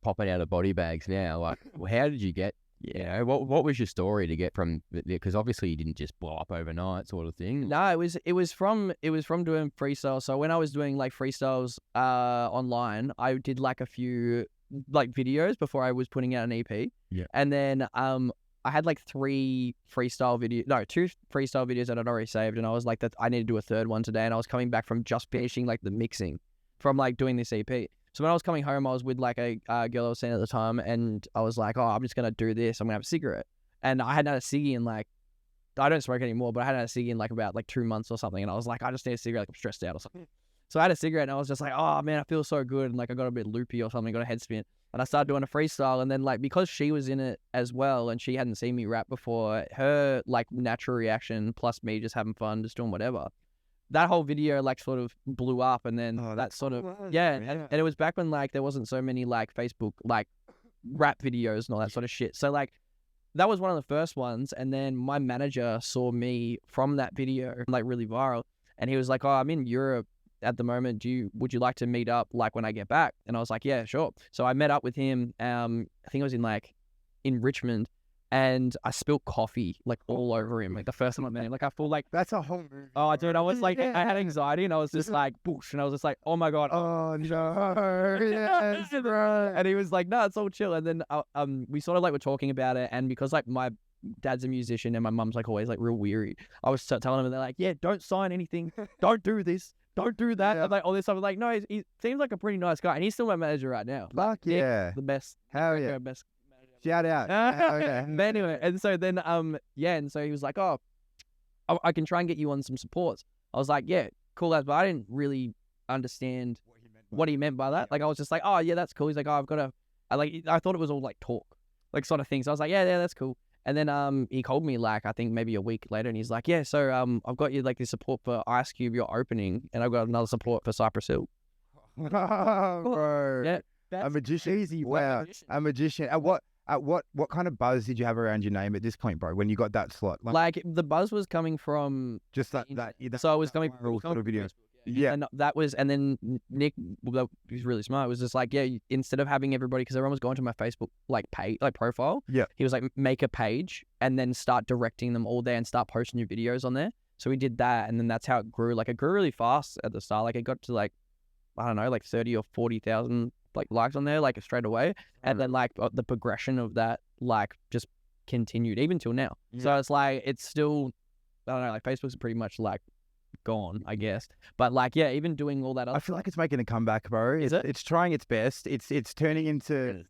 popping out of body bags now. Like, how did you get, you know, what was your story to get from, because obviously you didn't just blow up overnight sort of thing. No, it was from doing freestyle. So when I was doing like freestyles online, I did like a few like videos before I was putting out an EP. Yeah. And then I had like two freestyle videos that I'd already saved, and I was like, that I need to do a third one today. And I was coming back from just finishing like the mixing from like doing this EP. So when I was coming home, I was with like a girl I was seeing at the time, and I was like, oh, I'm just gonna do this. I'm gonna have a cigarette. And I hadn't had a ciggy in like, I don't smoke anymore, but I hadn't had a ciggy in like about like 2 months or something. And I was like, I just need a cigarette. Like I'm stressed out or something. So I had a cigarette, and I was just like, oh man, I feel so good. And like I got a bit loopy or something, got a head spin. And I started doing a freestyle, and then like because she was in it as well, and she hadn't seen me rap before, her like natural reaction plus me just having fun, just doing whatever, that whole video like sort of blew up. And then that sort of and it was back when like there wasn't so many like Facebook like rap videos and all that sort of shit. So like that was one of the first ones. And then my manager saw me from that video like really viral, and he was like, oh, I'm in Europe at the moment, would you like to meet up like when I get back? And I was like, yeah, sure. So I met up with him. I think I was in Richmond, and I spilled coffee like all over him. Like the first time I met him, like I feel like that's a whole movie. Oh, dude, I was like, I had anxiety, and I was just like, boosh, and I was just like, oh my god, oh no, yes, bro. And he was like, no, it's all chill. And then we sort of like were talking about it, and because like my dad's a musician and my mum's like always like real weary, I was telling them, and they're like, yeah, don't sign anything, don't do this. Don't do that. Yeah. And like all this stuff. I'm like, no, he seems like a pretty nice guy, and he's still my manager right now. Fuck yeah, the best. Hell yeah, best manager. Shout out. Okay. But anyway, and so then and so he was like, oh, I can try and get you on some supports. I was like, yeah, cool as, but I didn't really understand what he meant by that. Like I was just like, oh yeah, that's cool. He's like, oh, I thought it was all like talk, like sort of things. So I was like, yeah, that's cool. And then he called me like I think maybe a week later, and he's like, yeah, so I've got you like this support for Ice Cube, your opening, and I've got another support for Cypress Hill. Bro, yeah, a magician. Easy, wow, a magician. At what kind of buzz did you have around your name at this point, bro? When you got that slot, like the buzz was coming from just that. So it was coming from sort of videos. Yeah, and that was, and then Nick, he's really smart, was just like, yeah, instead of having everybody, because everyone was going to my Facebook like page, like profile, yeah, he was like, make a page and then start directing them all there and start posting your videos on there. So we did that, and then that's how it grew. Like it grew really fast at the start. Like it got to like, I don't know, like 30 or 40,000 like likes on there like straight away, and then like the progression of that like just continued even till now. So it's like it's still, I don't know, like Facebook's pretty much like gone, I guess. But like even doing all that other I feel like it's making a comeback, bro. Is it? It's trying its best. It's turning into.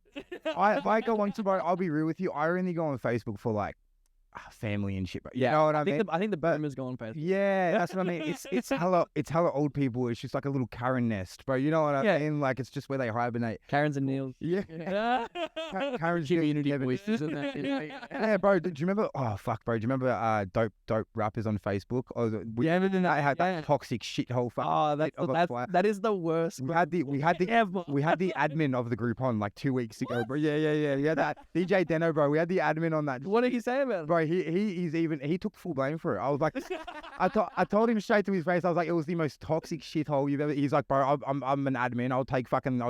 I go on to, bro. I'll be real with you. I only go on Facebook for like family and shit. Bro. You know what I mean? I think the boomers go on Facebook. Yeah, that's what I mean. It's hella old people. It's just like a little Karen nest, bro. You know what I mean? Like it's just where they hibernate. Karens and Neils. Yeah. Karen's community voices and that. Yeah, bro. Do you remember? Oh fuck, bro. Do you remember dope rappers on Facebook? We had that toxic shithole. Oh, that is the worst. We had the admin of the group on like 2 weeks ago, bro. Yeah. We had that DJ Deno, bro. We had the admin on that. What did he say about it? Bro, he took full blame for it. I was like, I told him straight to his face. I was like, it was the most toxic shithole you've ever. He's like, bro, I'm an admin. I'll take the fucking.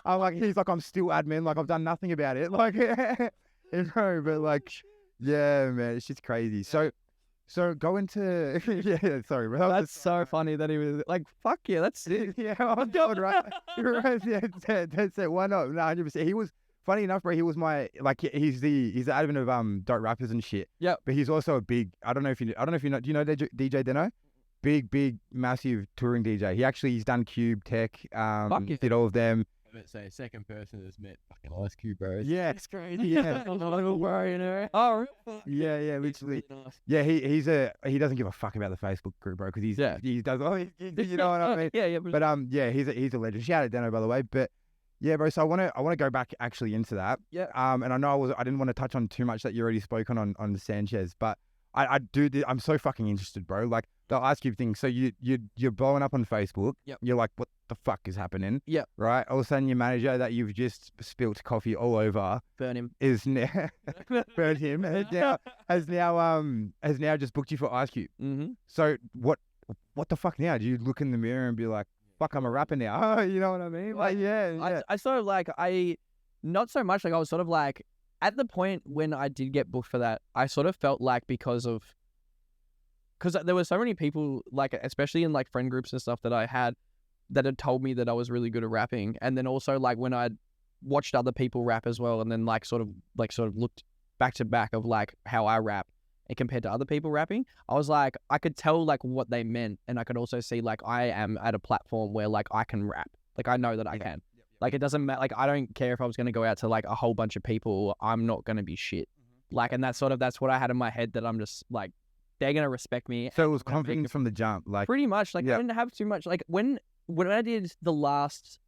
I'm like, he's like, I'm still admin. Like I've done nothing about it. Like, you know, but like, yeah, man, it's just crazy. So go into yeah. Sorry, bro. That's so funny that he was like, fuck yeah, that's it. Yeah, I'm going right. You're right. Yeah, that's it. Why not? No, 100%. He was. Funny enough, bro, he was my he's the admin of dope rappers and shit. Yeah. But he's also a big I don't know if you know, do you know DJ Deno? Big massive touring DJ. He's done Cube Tech, did all of them. Let's say second person that's met fucking Ice Cube, bro. Yeah. It's crazy. Yeah. Oh, yeah, literally. Really nice. Yeah, he doesn't give a fuck about the Facebook group, bro, because he does all you know what I mean? Yeah. But he's a legend. Shout out Deno, by the way. But yeah, bro. So I want to go back actually into that. Yeah. And I know I didn't want to touch on too much that you already spoken on the Sanchez, but I'm so fucking interested, bro. Like the Ice Cube thing. So you're blowing up on Facebook. Yep. You're like, what the fuck is happening? Yeah. Right. All of a sudden, your manager that you've just spilt coffee all over burn him. Is now burn him. Has now just booked you for Ice Cube. Mm-hmm. So what the fuck now? Do you look in the mirror and be like, fuck, I'm a rapper now? Oh, you know what I mean? Like, yeah. I sort of like, not so much like I was sort of like, at the point when I did get booked for that, I sort of felt like because there were so many people, like, especially in like friend groups and stuff that I had told me that I was really good at rapping. And then also like when I watched other people rap as well, and then like sort of looked back to back of like how I rap and compared to other people rapping, I was like, I could tell like what they meant. And I could also see like I am at a platform where like I can rap. Like I know that I can. Like it doesn't matter. Like I don't care if I was going to go out to like a whole bunch of people, I'm not going to be shit. Like, and that's what I had in my head, that I'm just like, they're going to respect me. So it was confidence from the jump. Like pretty much. Like I didn't have too much. Like when I did the last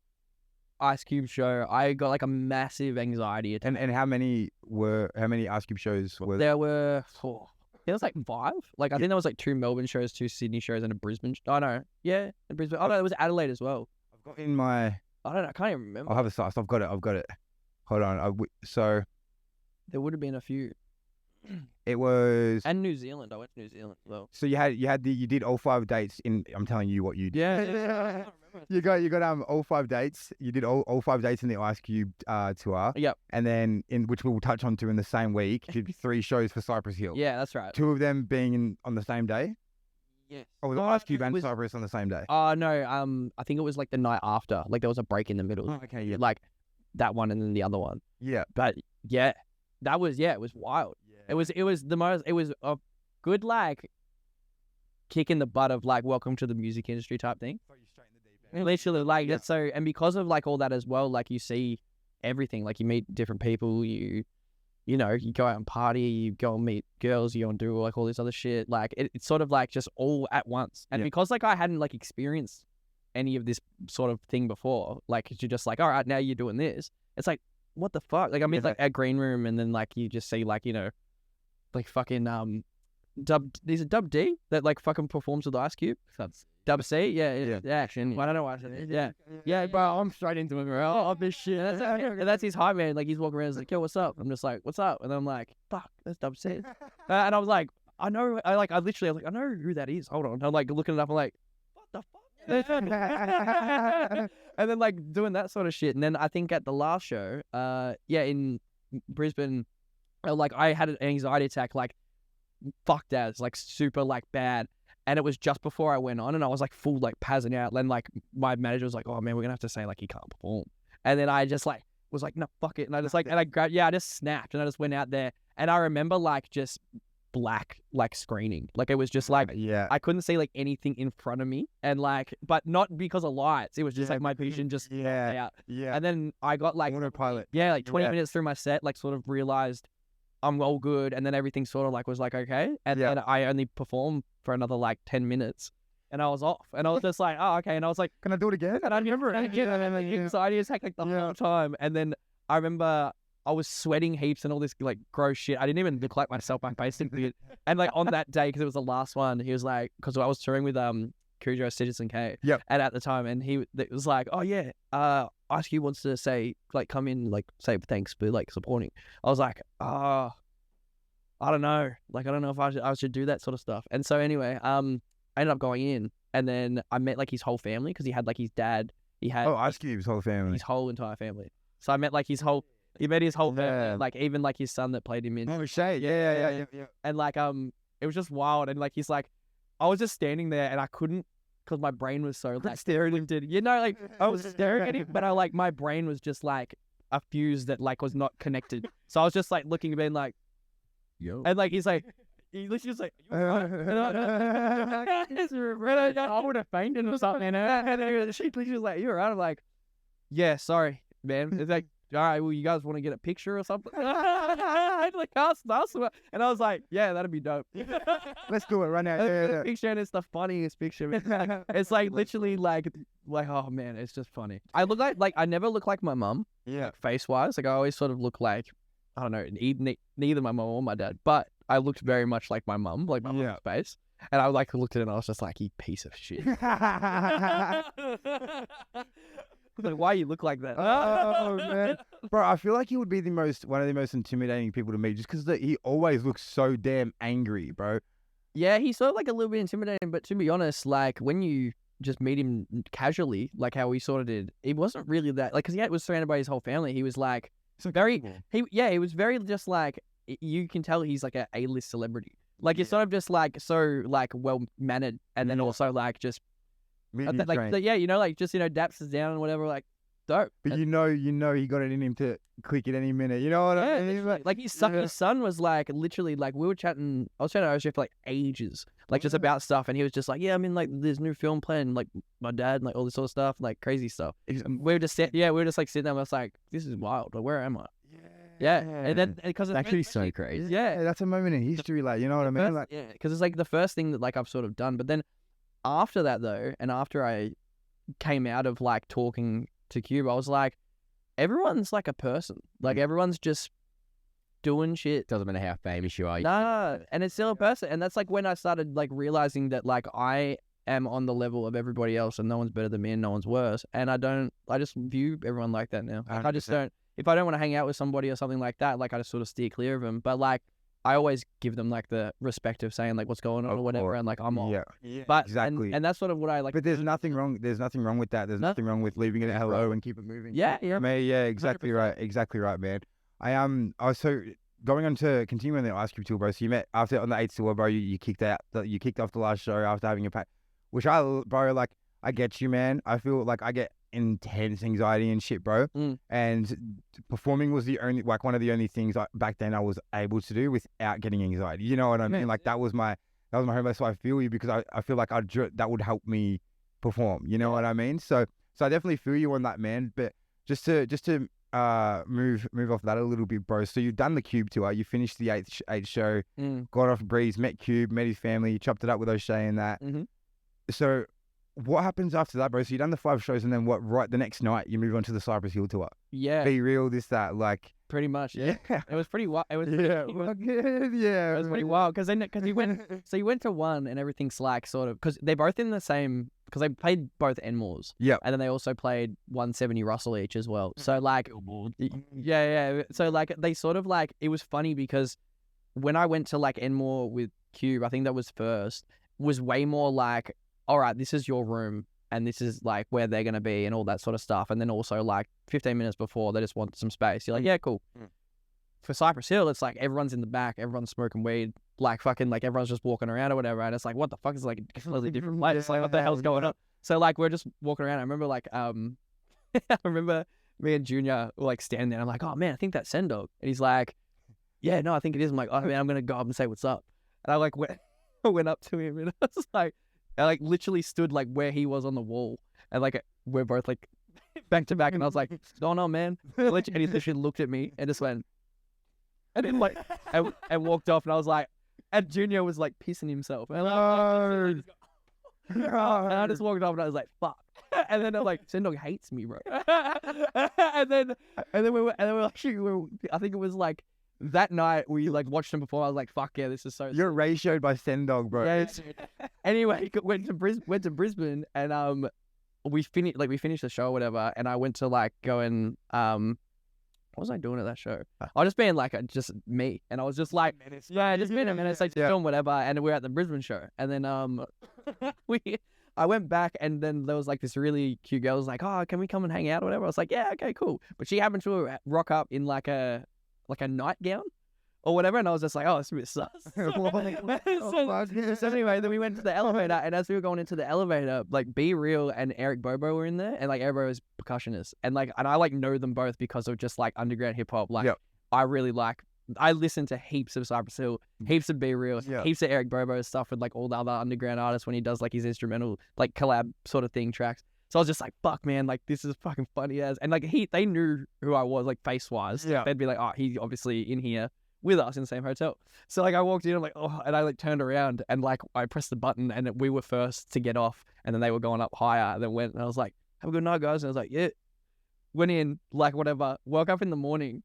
Ice Cube show, I got like a massive anxiety attack. And how many Ice Cube shows were there? Were there was like 5. Like I think there was like 2 Melbourne shows, 2 Sydney shows, and a Brisbane. Oh no, yeah, in Brisbane. Oh no, it was Adelaide as well. I've got in my. I don't know. I can't even remember. I'll have a size. I've got it. Hold on. So there would have been a few. It was. And New Zealand. I went to New Zealand as well. So you did all 5 dates in. I'm telling you what you did. Yeah. You got all 5 dates. You did all 5 dates in the Ice Cube tour. Yep. And then which we'll touch on in the same week, you did 3 shows for Cypress Hill. Yeah, that's right. 2 of them being on the same day. Yes. Oh, was Ice Cube and Cypress on the same day? No. I think it was like the night after. Like there was a break in the middle. Oh, okay. Yeah. Like that one and then the other one. Yeah. But yeah, it was wild. Yeah. It was a good like kick in the butt of like welcome to the music industry type thing. Literally, like that's so, and because of like all that as well, like you see everything, like you meet different people, you know, you go out and party, you go and meet girls, you go and do like all this other shit. Like it's sort of like just all at once. And because like I hadn't like experienced any of this sort of thing before, like you're just like, all right, now you're doing this. It's like, what the fuck? Like I mean, like a green room, and then like you just see like, you know, like fucking there's a Dub D that like fucking performs with Ice Cube. That's Dub C, yeah. Action. I don't know why I said it. Yeah, bro, I'm straight into him, bro. Oh, this shit. That's his hype man. Like he's walking around, he's like, yo, what's up? I'm just like, what's up? And I'm like, fuck, that's Dub C. And I was like, I know who that is. Hold on. I'm like looking it up. I'm like, what the fuck? And then like doing that sort of shit. And then I think at the last show, in Brisbane, like I had an anxiety attack, like fucked as, like super like bad. And it was just before I went on, and I was like full like passing out. Then like my manager was like, "Oh man, we're gonna have to say like he can't perform." And then I just like was like, "No, fuck it." And I just like, and I grabbed, I just snapped, and I just went out there. And I remember like just black like screening, like it was just like I couldn't see like anything in front of me, and like, but not because of lights. It was just like my vision just out. And then I got like autopilot. like 20 minutes through my set, like sort of realized I'm all good, and then everything sort of like was like okay, and then I only performed for another like 10 minutes, and I was off, and I was just like, oh okay, and I was like, can I do it again? And I remember it again, and like anxiety attack like the whole time, and then I remember I was sweating heaps and all this like gross shit. I didn't even look like myself, like basically. And like on that day, because it was the last one, he was like, because I was touring with KULTURE, Citizen K. Yep. And at the time, and it was like, oh yeah, Ice Cube wants to say like come in like say thanks for like supporting. I was like, I don't know, like I don't know if I should do that sort of stuff. And so anyway, I ended up going in, and then I met like his whole family, because he had like his dad. He had Ice Cube's whole family. His whole entire family. So I met like his whole. He met his whole family, like even like his son that played him in. Oh shit! Yeah. And like it was just wild, and like he's like, I was just standing there and I couldn't, because my brain was so like staring at him. You know, like I was staring at him, but I like my brain was just like a fuse that like was not connected. So I was just like looking at him like, yo, and like he's like. He literally just like, I would have fainted or something. And she literally was like, you're right. I'm like, yeah, sorry, man. It's like, all right, well, you guys want to get a picture or something? Like, ask. And I was like, yeah, that'd be dope. Let's do it right now. Yeah. Picture, and it's the funniest picture. It's like literally like, oh man, it's just funny. I look like I never look like my mum. Yeah. Like, face-wise. Like I always sort of look like, I don't know, neither my mum or my dad, but I looked very much like my mum, like my mum's face. And I like looked at it and I was just like, you piece of shit. Like, why you look like that? Oh man, bro, I feel like he would be one of the most intimidating people to meet, just because he always looks so damn angry, bro. Yeah, he's sort of like a little bit intimidating, but to be honest, like when you just meet him casually, like how we sort of did, he wasn't really that, like, because he was surrounded by his whole family. He was like very, he was very just like, you can tell he's like a A-list celebrity. Like it's sort of just like so like well mannered, and then also like just. Like you know, like just daps us down and whatever, like dope. But you know, he got it in him to click at any minute. You know what I mean? Like his son was like literally like we were chatting. I was chatting to OJ for like ages, like just about stuff, and he was just like, yeah, I mean like there's new film plan, like my dad, and, like all this sort of stuff, like crazy stuff. We were just like sitting there. And I was like, this is wild. Like, where am I? Yeah, and then because it's actually so crazy. Yeah, that's a moment in history. Like, you know what I mean? Like, yeah, because it's like the first thing that like I've sort of done, but then. After that though, and after I came out of like talking to Cube, I was like, everyone's like a person. Like everyone's just doing shit. Doesn't matter how famous you are. No, and it's still a person. And that's like when I started like realizing that like I am on the level of everybody else, and no one's better than me and no one's worse. And I just view everyone like that now. Like, I just don't, if I don't want to hang out with somebody or something like that, like I just sort of steer clear of them. But like, I always give them like the respect of saying like what's going on or whatever, and like I'm on. Yeah, but exactly. And that's sort of what I like. But there's nothing wrong. There's nothing wrong with that. There's nothing wrong with leaving it at hello and keep it moving. Yeah. Exactly 100%. Right. Exactly right, man. I was so going on to continue on the Ice Cube tour, bro. So you met after on the 8th tour, bro. You kicked off the last show after having a pack, which bro, like I get you, man. I feel like I get intense anxiety and shit, bro. And performing was one of the only things back then I was able to do without getting anxiety. You know what I mean? Like that was my home base. So I feel you, because I feel like that would help me perform. You know what I mean? So I definitely feel you on that, man. But just to move off that a little bit, bro. So you've done the Cube tour. You finished the 8th show. Got off Breeze, met Cube, met his family, chopped it up with O'Shea and that. So what happens after that, bro? So you've done the 5 shows, and then what? Right, the next night you move on to the Cypress Hill tour. Yeah. Be real, that, like. Pretty much, yeah. It was pretty wild. It was it was pretty wild because you went to one and everything's like sort of, because they're both in the same, because they played both Enmores. Yeah. And then they also played 170 Russell each as well. So like, yeah. So like they sort of like, it was funny because when I went to like Enmore with Cube, I think that was first, was way more like, all right, this is your room and this is like where they're going to be and all that sort of stuff. And then also like 15 minutes before, they just want some space. You're like, yeah, cool. For Cypress Hill, it's like everyone's in the back, everyone's smoking weed, like fucking like everyone's just walking around or whatever, and it's like, what the fuck is like a completely different place? Like, what the hell's going on? So like we're just walking around. I remember like I remember me and Junior were like standing there. I'm like, oh man, I think that's Sendog, and he's like, yeah, no, I think it is. I'm like, oh man, I'm gonna go up and say what's up. And I like went up to him, and I was like, I like literally stood like where he was on the wall, and like we're both like back to back, and I was like, what's going on, man? And he literally looked at me and just went, and then like and walked off, and I was like, and Junior was like pissing himself, and and I just walked off, and I was like, fuck. And then I'm like, Sendog hates me, bro. and then we were actually I think it was like that night we like watched him before. I was like, fuck yeah, this is so. You're ratioed by Sendog, bro. Yeah. Anyway, went to Brisbane, and we finished the show or whatever, and I went to like go and what was I doing at that show? I was just being like just me, and I was just like, yeah, just being a minute, like film whatever, and we were at the Brisbane show, and then I went back, and then there was like this really cute girl was like, oh, can we come and hang out or whatever? I was like, yeah, okay, cool. But she happened to rock up in like a nightgown or whatever, and I was just like, oh, it's a bit sus. So anyway, then we went to the elevator, and as we were going into the elevator, like Be Real and Eric Bobo were in there, and like Eric Bobo is percussionist, and I like know them both because of just like underground hip hop. Like I listen to heaps of Cypress Hill, heaps of Be Real, heaps of Eric Bobo stuff with like all the other underground artists when he does like his instrumental like collab sort of thing tracks. So I was just like, fuck, man, like this is fucking funny as, and like they knew who I was like face wise. Yeah. They'd be like, oh, he's obviously in here with us in the same hotel. So like I walked in, I'm like, oh, and I like turned around and like I pressed the button, and we were first to get off, and then they were going up higher, and then went, and I was like, have a good night, guys. And I was like, yeah. Went in, like whatever, woke up in the morning.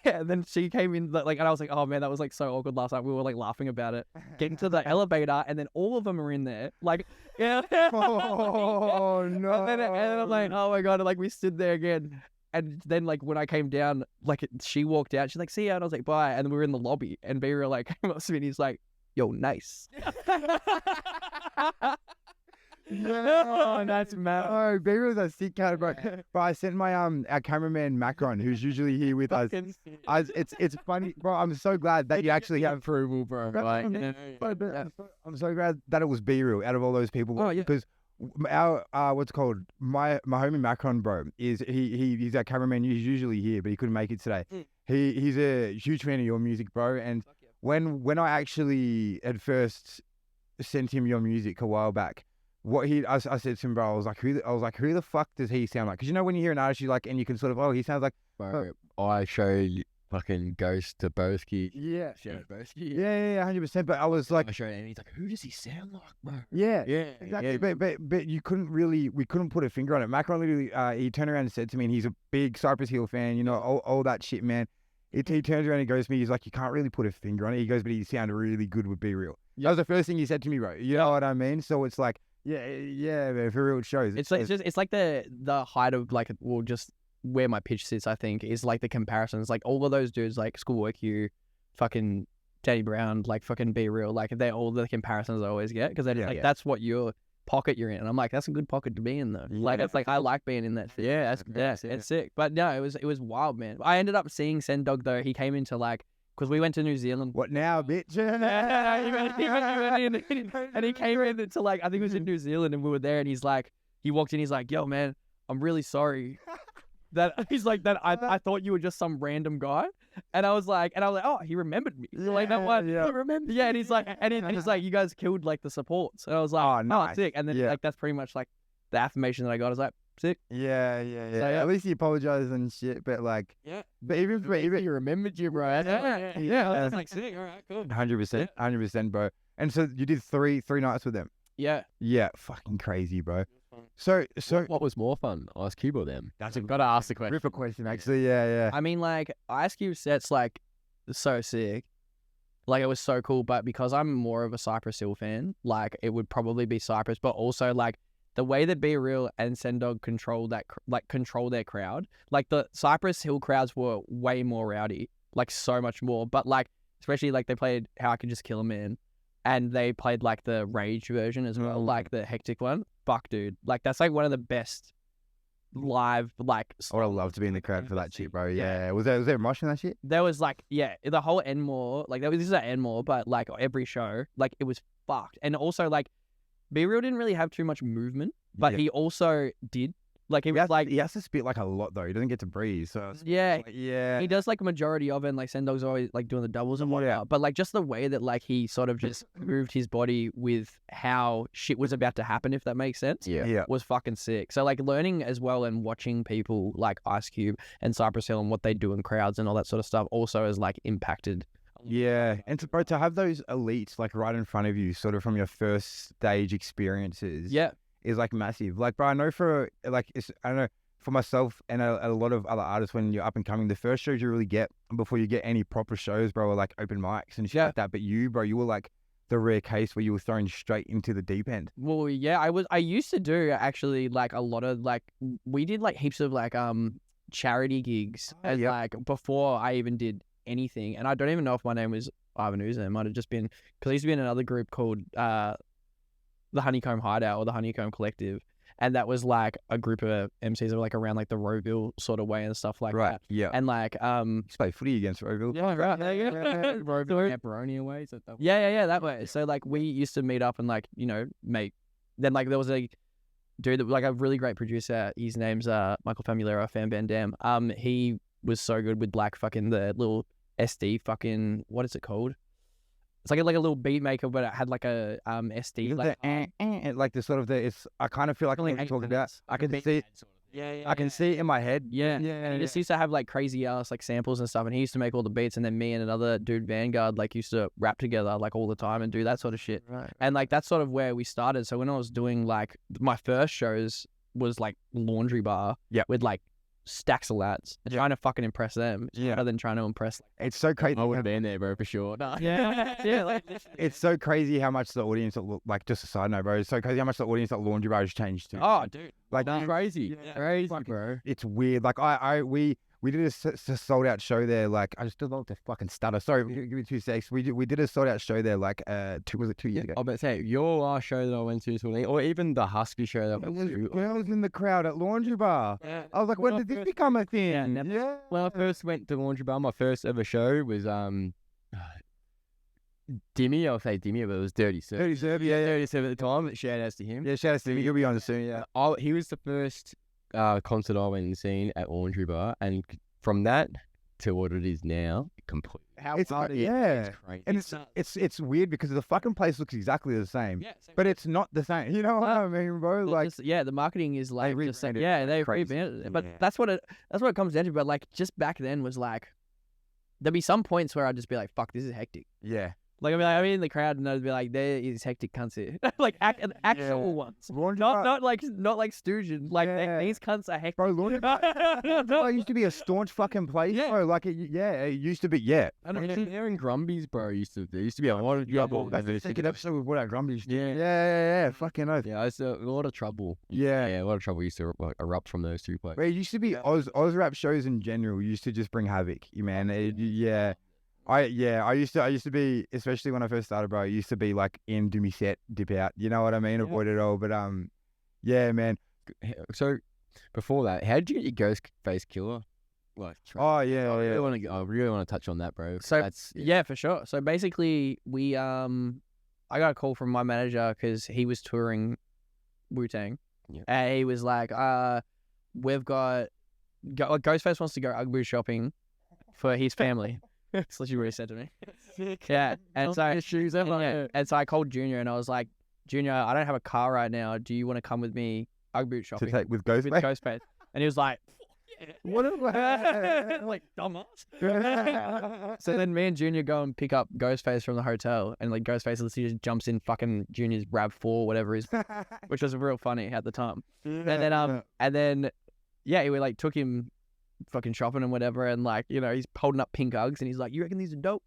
And then she came in, like, and I was like, oh man, that was like so awkward last night. We were like laughing about it. Get into the elevator, and then all of them are in there. Like, yeah. Oh no. And then I'm like, oh my god, and like we stood there again. And then like when I came down, like she walked out, she's like, see ya, and I was like, bye. And then we were in the lobby, and we were like, came up to me, and he's like, yo, nice. No, that's mad. Oh, Baby was a sick cat, bro. But I sent my our cameraman Macron, who's usually here with us. It's funny, bro. I'm so glad that you actually have approval, bro. I'm so glad that it was Be Real out of all those people. Oh yeah. Because our what's it called, my homie Macron, bro, is he's our cameraman. He's usually here, but he couldn't make it today. He's a huge fan of your music, bro. And when I actually had first sent him your music a while back, I said to him, bro, I was like, who the fuck does he sound like? Because you know when you hear an artist, you like, and you can sort of, oh, he sounds like. Bro, I showed fucking Ghost to Boski. Yeah. Showed Boski. Yeah, 100%. But I was like, I showed him, and he's like, who does he sound like, bro? Yeah, exactly. Yeah. But we couldn't put a finger on it. Macron literally, he turned around and said to me, and he's a big Cypress Hill fan, you know, all that shit, man. He turns around and goes to me, he's like, you can't really put a finger on it. He goes, but he sounded really good with Be Real. That was the first thing he said to me, bro. You know what I mean? So it's like, yeah, man, for real, it shows. It's like the height of like, well, just where my pitch sits, I think, is like the comparisons. Like all of those dudes, like Schoolwork U, fucking Danny Brown, like fucking Be Real, like they're all the comparisons I always get, because that's what your pocket you're in, and I'm like, that's a good pocket to be in though. Like it's like I like being in that shit. Yeah, it's sick. But no, it was wild, man. I ended up seeing Sendog though. He came into like, because we went to New Zealand. What now, bitch? And he came in to like, I think it was in New Zealand, and we were there, and he walked in, he's like, yo man, I'm really sorry. He's like, I thought you were just some random guy. And I was like, oh, he remembered me. Like that one. Yeah. He remembered. Yeah, and he's like, and he's like, you guys killed like the supports. And I was like, oh, nice. Sick. And then like that's pretty much like the affirmation that I got. I was like, sick. Yeah. So, At least he apologized and shit, but like, but even he remembered you, bro. Yeah. I was like, sick. All right, cool. 100%, bro. And so you did three nights with them. Yeah. Yeah, fucking crazy, bro. So what was more fun, Ice Cube or them? Gotta ask the question. Ripper question, actually. Yeah. I mean, like Ice Cube sets like so sick, like it was so cool. But because I'm more of a Cypress Hill fan, like it would probably be Cypress. But also like the way that Be Real and Sendog control their crowd, like the Cypress Hill crowds were way more rowdy, like so much more. But like especially like they played How I Could Just Kill a Man, and they played like the Rage version as well, like the hectic one. Fuck, dude, like that's like one of the best live like. I would have loved to be in the crowd for that shit, bro. Yeah. Was there a mosh in that shit? There was like the whole Enmore, like this is at Enmore, but like every show, like it was fucked. And also like B Real didn't really have too much movement, but he also did. Like he was he has to spit like a lot though. He doesn't get to breathe. So he does like a majority of it. And like Sendog's always like doing the doubles and whatnot. But like just the way that like he sort of just moved his body with how shit was about to happen, if that makes sense. Was fucking sick. So like learning as well and watching people like Ice Cube and Cypress Hill and what they do in crowds and all that sort of stuff also has like impacted. Yeah, and to have those elites like right in front of you, sort of from your first stage experiences. Is like massive. Like, bro, I know for like, I don't know, for myself and a lot of other artists, when you're up and coming, the first shows you really get before you get any proper shows, bro, are like open mics and shit like that. But you, bro, you were like the rare case where you were thrown straight into the deep end. Well, yeah, I used to do actually like a lot of like, we did like heaps of like charity gigs as like before I even did anything. And I don't even know if my name was IVAN OOZE. It might have just been, because I used to be in another group called the Honeycomb Hideout or the Honeycomb Collective, and that was like a group of MCs that were like around like the Rowville sort of way and stuff like that. And like you play footy against Rowville. Rowville pepperoni away. So that way. So like we used to meet up and like, you know, make. Then like there was a dude that like a really great producer. His name's Michael Famulero, Fan Van Dam. He was so good with like fucking the little SD fucking, what is it called? It's like a little beat maker, but it had like a SD. Like the sort of it's. I kind of feel like I'm talking about. I can see it. I can see it in my head. He just used to have like crazy ass like samples and stuff, and he used to make all the beats, and then me and another dude Vanguard like used to rap together like all the time and do that sort of shit. And like that's sort of where we started. So when I was doing like my first shows was like Laundry Bar with like stacks of lads and trying to fucking impress them rather than trying to impress. It's so crazy. I would have been there, bro, for sure. Like, it's so crazy how much the audience like, just a side note, bro, it's so crazy how much the audience at Laundry Bar has changed too. Oh dude, like crazy. Crazy, bro. It's weird. Like we did a sold out show there. Like I just love to fucking stutter. Sorry, give me 2 seconds. We did a sold out show there. Like 2 years ago? I bet say your last show that I went to, or even the Husky show that I went to. When I was in the crowd at Laundry Bar, I was like, when did this become a thing? When I first went to Laundry Bar, my first ever show was Dimmy. I'll say Dimmy, but it was Dirty Serve. Dirty Serve, Dirty Serve at the time. Shout outs to him. Yeah, shout outs to him. He'll be on soon. Yeah. He was the first concert I went and seen at Laundry Bar, and from that to what it is now, completely. It's crazy. And it's weird because the fucking place looks exactly the same, but it's not the same. You know what I mean, bro? Like, the marketing is like they rebranded it. But that's what it comes down to. But like just back then was like, there'd be some points where I'd just be like, "Fuck, this is hectic." Yeah. Like I'm in the crowd and I'd be like, "There is hectic cunts here," like actual ones, not like Stooges. Like these cunts are hectic. Bro, Laundry Bar it used to be a staunch fucking place, bro. Like it used to be. Yeah. I don't know. There in Grumby's, bro, used to be a lot of trouble. That's the second episode with what our Grumby's. Yeah. Fucking oath. Yeah, it's a lot of trouble. Yeah, a lot of trouble used to erupt from those two places. But it used to be Oz rap shows in general used to just bring havoc. Man, I used to be, especially when I first started, bro. I used to be like in, do me set, dip out. You know what I mean? Avoid it all. But yeah, man. So before that, how did you get your Ghostface Killer? Like, I really want to touch on that, bro. So yeah, for sure. So basically, we I got a call from my manager because he was touring Wu-Tang, and he was like, we've got Ghostface wants to go Ugg boot shopping for his family. That's what you really said to me. Yeah. And so I called Junior and I was like, Junior, I don't have a car right now. Do you want to come with me Ugg boot shopping? To take with Ghostface? And he was like, what like dumbass. So then me and Junior go and pick up Ghostface from the hotel, and like Ghostface literally just jumps in fucking Junior's RAV4, whatever it is, which was real funny at the time. And then we like took him fucking shopping and whatever, and like, you know, he's holding up pink Uggs and he's like, you reckon these are dope?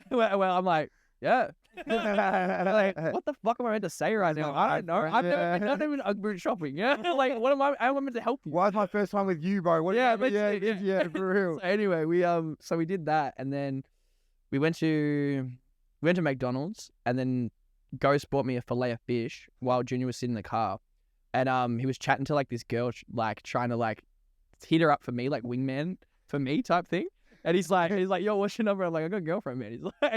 well, I'm like, yeah. Like, what the fuck am I meant to say right now? I don't know. I've never been Ugg boot shopping. Yeah. Like, what am I meant to help you? Why is my first time with you, bro? Yeah, for real. So anyway, we did that, and then we went to McDonald's, and then Ghost bought me a fillet of fish while Junior was sitting in the car. and he was chatting to like this girl, like trying to like hit her up for me, like wingman for me type thing. And he's like, yo, what's your number? I'm like, I got a girlfriend, man.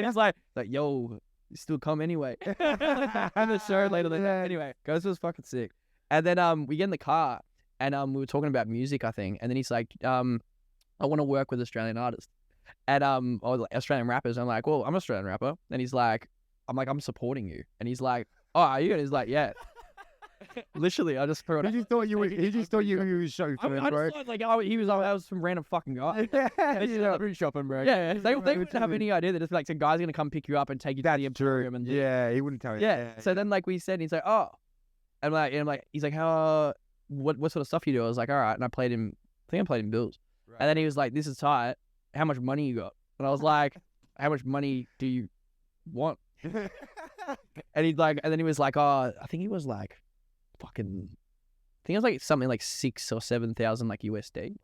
He's like, yo, you still come anyway. And the show later than that. Anyway, Ghost was fucking sick. And then we get in the car and we were talking about music, I think. And then he's like, I want to work with Australian artists. And or like Australian rappers. I'm like, well, I'm an Australian rapper. And he's like, I'm supporting you. And he's like, oh, are you? And he's like, yeah. Literally, I just threw it. He just thought you was show I bro. just thought like, oh, I was some random fucking guy. Food shopping, bro. Yeah, they wouldn't have any idea that it's like some guy's gonna come pick you up and take you to the emporium and Yeah, he wouldn't tell you. yeah. So then like we said, he's like, oh, and I'm like, he's like, how, what sort of stuff you do? I was like, all right, and I played him bills, and then he was like, this is tight. How much money you got? And I was like, how much money do you want? And he's like, and then he was like, oh, I think he was like, fucking, I think it was like something like 6,000 or 7,000 like USD.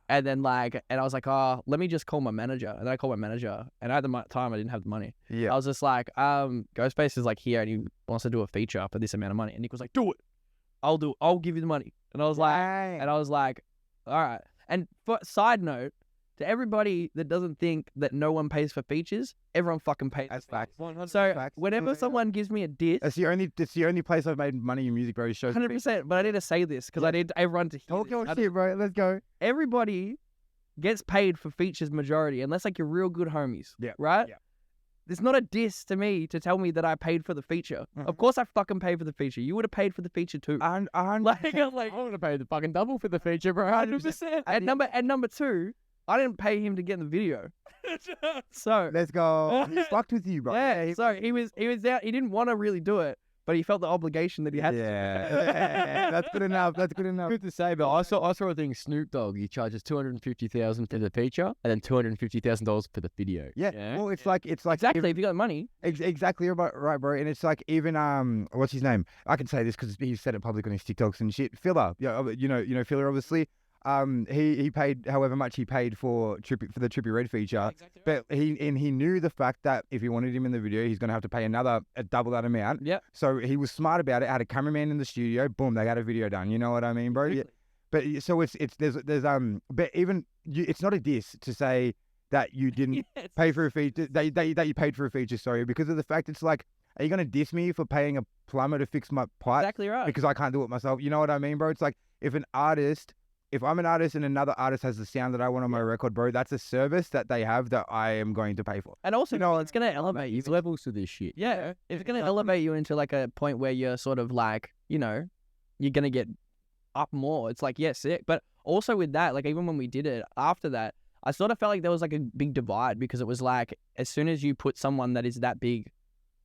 And then like, and I was like, oh, let me just call my manager. And then I called my manager, and at the time I didn't have the money. Yeah. I was just like, Ghostface is like here and he wants to do a feature for this amount of money. And Nick was like, do it. I'll give you the money. And I was like, all right. And for side note, to everybody that doesn't think that no one pays for features, everyone fucking pays. That's facts. So whenever someone gives me a diss, It's the only place I've made money in music, bro. Shows 100%. But I need to say this because I need everyone to hear talk this. your shit, bro. Let's go. Everybody gets paid for features majority, unless like you're real good homies. Yeah. Right? Yeah. It's not a diss to me to tell me that I paid for the feature. Of course I fucking paid for the feature. You would have paid for the feature too. I'm like, I would have paid the fucking double for the feature, bro. 100%. and number two, I didn't pay him to get in the video. So let's go. He fucked with you, bro. yeah, so he was out. He didn't want to really do it, but he felt the obligation that he had. Yeah, that's good enough. That's good enough. Good to say, but I saw a thing. Snoop Dogg, he charges $250,000 for the feature, and then $250,000 for the video. Yeah. Well, it's like Exactly. If you got money, exactly right, bro. And it's like even what's his name? I can say this because he said it public on his TikToks and shit. Filler, yeah, you know Filler, obviously. He paid however much he paid for the Trippie Redd feature, yeah, exactly right. But he knew the fact that if he wanted him in the video, he's gonna have to pay a double that amount. Yeah. So he was smart about it. Had a cameraman in the studio. Boom, they got a video done. You know what I mean, bro? Exactly. Yeah. But so there's but even it's not a diss to say that you didn't pay for a feature that you paid for a feature. Sorry, because of the fact it's like, are you gonna diss me for paying a plumber to fix my pipe? Exactly right. Because I can't do it myself. You know what I mean, bro? It's like if I'm an artist and another artist has the sound that I want on my record, bro, that's a service that they have that I am going to pay for. And also, it's going to elevate you. There's levels to this shit. Yeah. If it's going to elevate you into like a point where you're sort of like, you're going to get up more. It's like, yeah, sick. But also with that, like even when we did it after that, I sort of felt like there was like a big divide because it was like, as soon as you put someone that is that big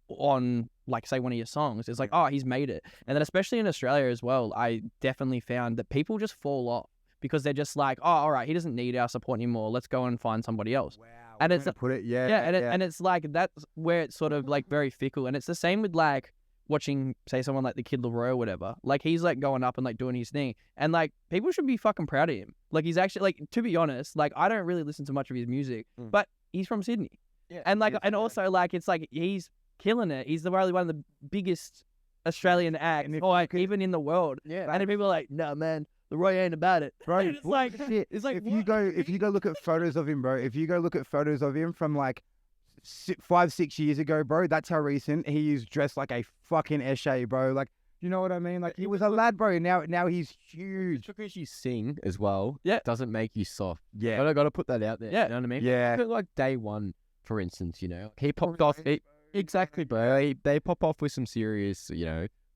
on, like, say one of your songs, it's like, oh, he's made it. And then especially in Australia as well, I definitely found that people just fall off. Because they're just like, oh, all right, he doesn't need our support anymore. Let's go and find somebody else. Wow. And it's put it, yeah. And it's like that's where it's sort of like very fickle. And it's the same with like watching, say, someone like the Kid Laroi or whatever. Like he's like going up and like doing his thing, and like people should be fucking proud of him. Like he's actually like, to be honest, like I don't really listen to much of his music, but he's from Sydney, and like and also like it's like he's killing it. He's probably one of the biggest Australian acts, or like even in the world. Yeah. And people are like, no man, Leroy ain't about it, Bro, it's like shit. It's like if you go look at photos of him, bro. If you go look at photos of him from like 5-6 years ago, bro, that's how recent he is dressed like a fucking eshay, bro. Like, you know what I mean? Like he was a lad, bro. Now he's huge. Just because you sing as well, doesn't make you soft. Yeah, I gotta put that out there. Yeah. You know what I mean? Yeah. But like day one, for instance, he popped off. Exactly, bro. They pop off with some serious,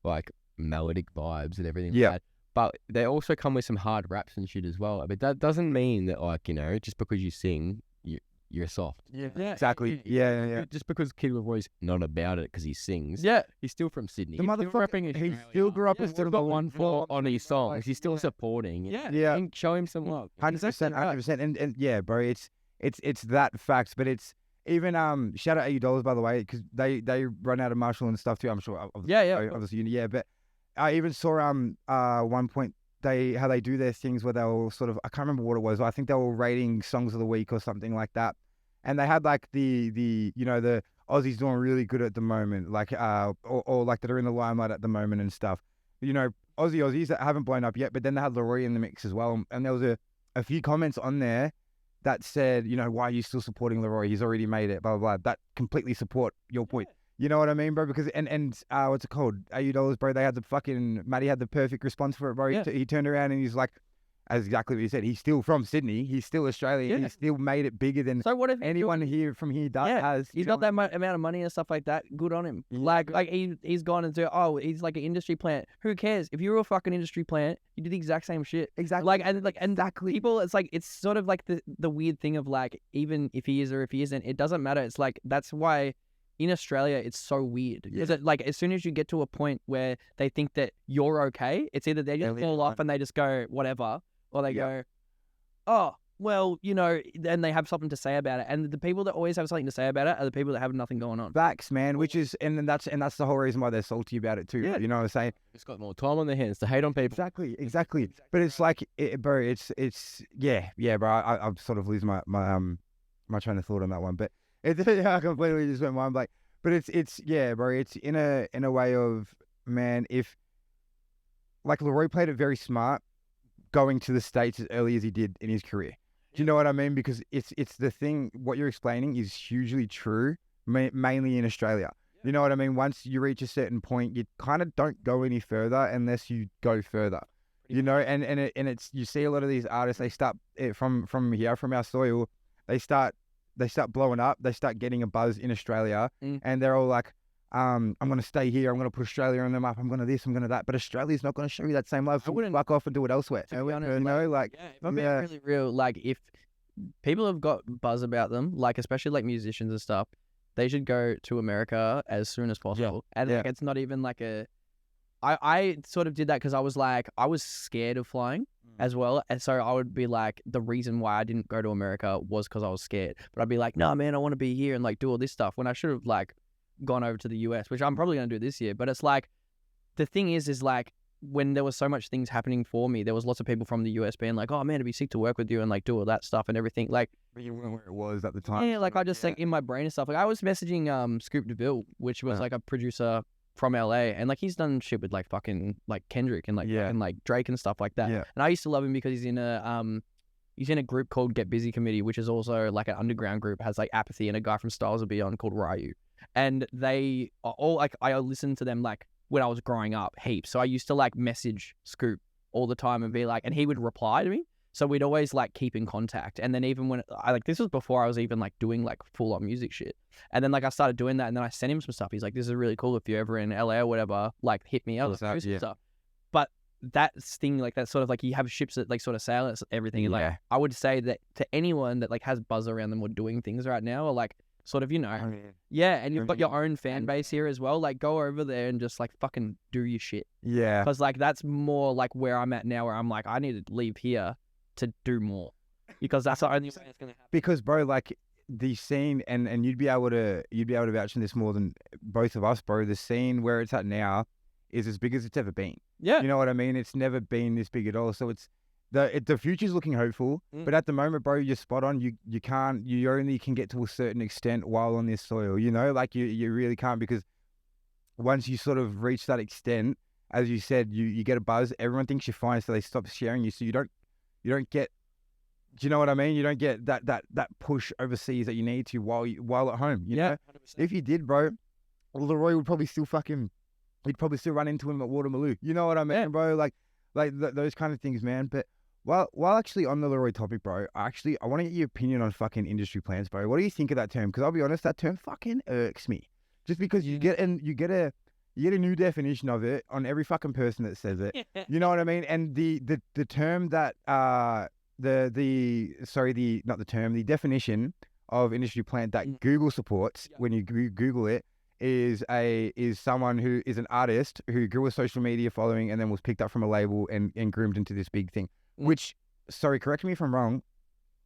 like melodic vibes and everything. Yeah. Like that. But they also come with some hard raps and shit as well. I mean, that doesn't mean that, like, just because you sing, you're soft. Yeah. Exactly. Yeah. Just because Kid Leroy's not about it because he sings. Yeah. He's still from Sydney. The He's still motherfucker, repping he still grew up in He's still got 1-4 on his songs. He's still supporting. Yeah. And show him some love. 100%. And yeah, bro, it's that facts, but it's even shout out $80 by the way, because they run out of Marshall and stuff too. I'm sure. Obviously, yeah. But I even saw one point how they do their things where they'll sort of, I can't remember what it was. I think they were rating songs of the week or something like that, and they had like the the Aussies doing really good at the moment, like or like that are in the limelight at the moment and stuff. Aussies that haven't blown up yet, but then they had Leroy in the mix as well. And there was a few comments on there that said, you know, why are you still supporting Leroy? He's already made it, blah, blah, blah. That completely support your point. You know what I mean, bro? Because, and what's it called? $80, bro. They had Matty had the perfect response for it, bro. Yeah. He turned around and he's like, as exactly what he said, he's still from Sydney. He's still Australian. Yeah. He still made it bigger than So what if anyone here from here has. He's got that amount of money and stuff like that. Good on him. Like he's gone into he's like an industry plant. Who cares? If you were a fucking industry plant, you did the exact same shit. Exactly. And exactly. People, it's sort of like the weird thing of like, even if he is or if he isn't, it doesn't matter. It's like, that's why in Australia it's so weird. Because like as soon as you get to a point where they think that you're okay, it's either they just fall off and they just go whatever, or they go, oh, well, you know, then they have something to say about it. And the people that always have something to say about it are the people that have nothing going on. Facts, man, which is, and that's the whole reason why they're salty about it too. Yeah. You know what I'm saying? It's got more time on their hands to hate on people. Exactly. But it's like, bro, it's bro. I'm sort of losing my train of thought on that one, but I completely just went mind blank. But it's bro. It's in a way of, man, if like Leroy played it very smart, going to the States as early as he did in his career. Do you know what I mean? Because it's the thing, what you're explaining is hugely true, mainly in Australia. You know what I mean? Once you reach a certain point, you kind of don't go any further unless you go further. You know, and it's, you see a lot of these artists, they start from here, from our soil, they start blowing up, they start getting a buzz in Australia, and they're all like, I'm going to stay here, I'm going to put Australia on the map, I'm going to this, I'm going to that, but Australia's not going to show you that same love. I wouldn't fuck off and do it elsewhere. To be honest, you know, like, if I'm being really real, like if people have got buzz about them, like especially like musicians and stuff, they should go to America as soon as possible. And like, it's not even like I sort of did that because I was scared of flying as well. And so I would be like, the reason why I didn't go to America was because I was scared. But I'd be like, no, man, I want to be here and like do all this stuff, when I should have like gone over to the US, which I'm probably going to do this year. But it's like, the thing is like, when there was so much things happening for me, there was lots of people from the US being like, oh man, it'd be sick to work with you and like do all that stuff and everything. Like, but you weren't where it was at the time. Yeah, like I just like in my brain and stuff. Like I was messaging Scoop DeVille, which was like a producer from LA, and like he's done shit with like fucking like Kendrick and like and like Drake and stuff like that. Yeah. And I used to love him because he's in a group called Get Busy Committee, which is also like an underground group, has like Apathy and a guy from Styles of Beyond called Ryu. And they are all like, I listened to them like when I was growing up heaps. So I used to like message Scoop all the time and be like, and he would reply to me. So we'd always like keep in contact. And then even when this was before I was even like doing like full on music shit. And then like I started doing that, and then I sent him some stuff. He's like, this is really cool. If you're ever in LA or whatever, like hit me up. Stuff. But that thing, like that sort of like, you have ships that like sort of sail and everything. And like, I would say that to anyone that like has buzz around them or doing things right now, or like sort of, you know, and you've got your own fan base here as well. Like go over there and just like fucking do your shit. Yeah. Because like that's more like where I'm at now, where I'm like, I need to leave here to do more, because that's the only way it's gonna happen. Because bro, like the scene, and you'd be able to vouch on this more than both of us, bro. The scene where it's at now is as big as it's ever been. Yeah, you know what I mean? It's never been this big at all. So it's the future's looking hopeful, but at the moment, bro, you're spot on. You only can get to a certain extent while on this soil. You know, like you really can't, because once you sort of reach that extent, as you said, you get a buzz. Everyone thinks you're fine, so they stop sharing you. So you don't get, do you know what I mean? You don't get that push overseas that you need to while at home. You know, 100%. If you did, bro, Leroy would probably still he'd probably still run into him at Waterloo. You know what I mean, bro? Like those kind of things, man. But while actually on the Leroy topic, bro, I want to get your opinion on fucking industry plants, bro. What do you think of that term? Because I'll be honest, that term fucking irks me. Just because you get a new definition of it on every fucking person that says it. You know what I mean? And the term that the definition of industry plant that Google supports when you Google it is someone who is an artist who grew a social media following and then was picked up from a label and groomed into this big thing. Which, sorry, correct me if I'm wrong,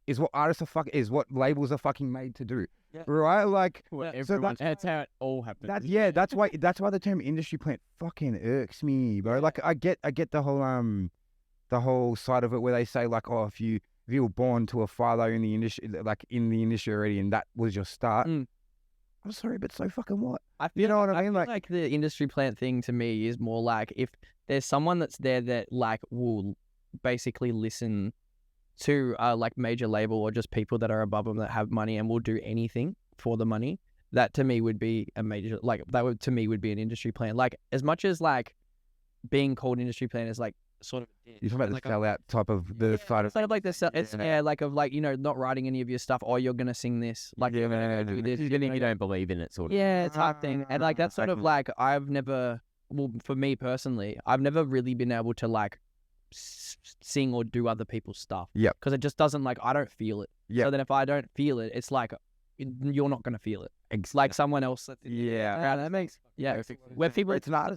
is what artists is what labels are fucking made to do. Yeah. Right? Like, so that's how it all happens. That's why the term industry plant fucking irks me, bro. Yeah. Like I get the whole side of it where they say like, oh, if you were born to a father in the industry, like in the industry already, and that was your start. I'm I'm sorry, but so fucking what? I feel, You know what I mean? feel Like, like the industry plant thing to me is more like if there's someone that's there that like will basically listen to like major label or just people that are above them that have money and will do anything for the money. That to me would be a major, like that would to me would be an industry plan. Like as much as like being called industry plan is like sort of you're talking about like the sellout type of the side of sort of like this. It's like of like, you know, not writing any of your stuff or you're gonna sing this like You don't believe in it, sort of. yeah type thing. And like that's sort of like I've never, well, for me personally, I've never really been able to like sing or do other people's stuff. Yep. Because it just doesn't, like, I don't feel it. Yep. So then if I don't feel it, it's like you're not gonna feel it. It's like someone else. That makes where people it's not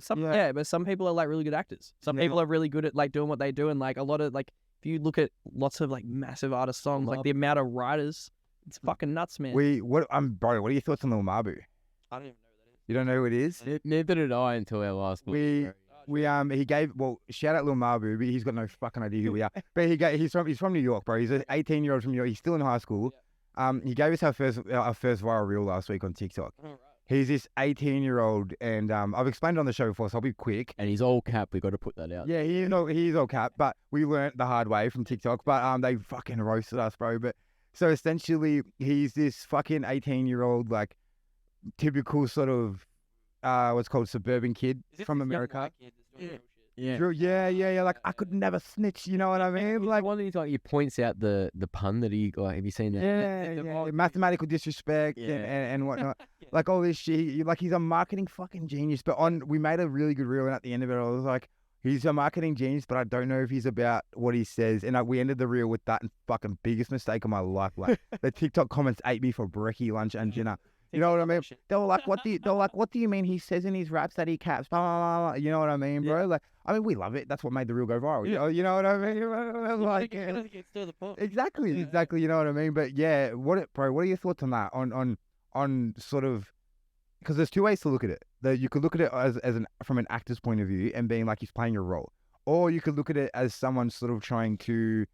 but some people are like really good actors. Some people are really good at like doing what they do, and like a lot of like if you look at lots of like massive artist songs, like the amount of writers, it's fucking nuts, man. Bro, what are your thoughts on Lil Mabu? I don't even know who that is. You don't know who it is? Neither did I until our last one. He gave, shout out Lil Mabu, but he's got no fucking idea who we are. But he's from New York, bro. He's an 18-year-old from New York. He's still in high school. He gave us our first viral reel last week on TikTok. Oh, right. He's this 18-year-old, and I've explained it on the show before, so I'll be quick. And he's all cap. We got to put that out. Yeah, he's all cap, but we learnt the hard way from TikTok. But they fucking roasted us, bro. But so essentially, he's this fucking 18-year-old, like typical sort of what's called suburban kid from America. Yeah. Like I could never snitch. You know what I mean? Like one of these, like he points out the pun that he like. Have you seen that? Yeah. Mathematical disrespect and whatnot. Like all this shit. Like he's a marketing fucking genius. But we made a really good reel, and at the end of it, I was like, he's a marketing genius, but I don't know if he's about what he says. And we ended the reel with that fucking biggest mistake of my life. Like the TikTok comments ate me for brekkie, lunch, and dinner. You know what I mean? They were like, what do you mean he says in his raps that he caps? Blah, blah, blah. You know what I mean, bro? Like, I mean, we love it. That's what made the reel go viral. You know what I mean? Like, exactly. You know what I mean? But yeah, what are your thoughts on that? On sort of, because there's two ways to look at it. You could look at it as from an actor's point of view and being like he's playing a role, or you could look at it as someone sort of trying to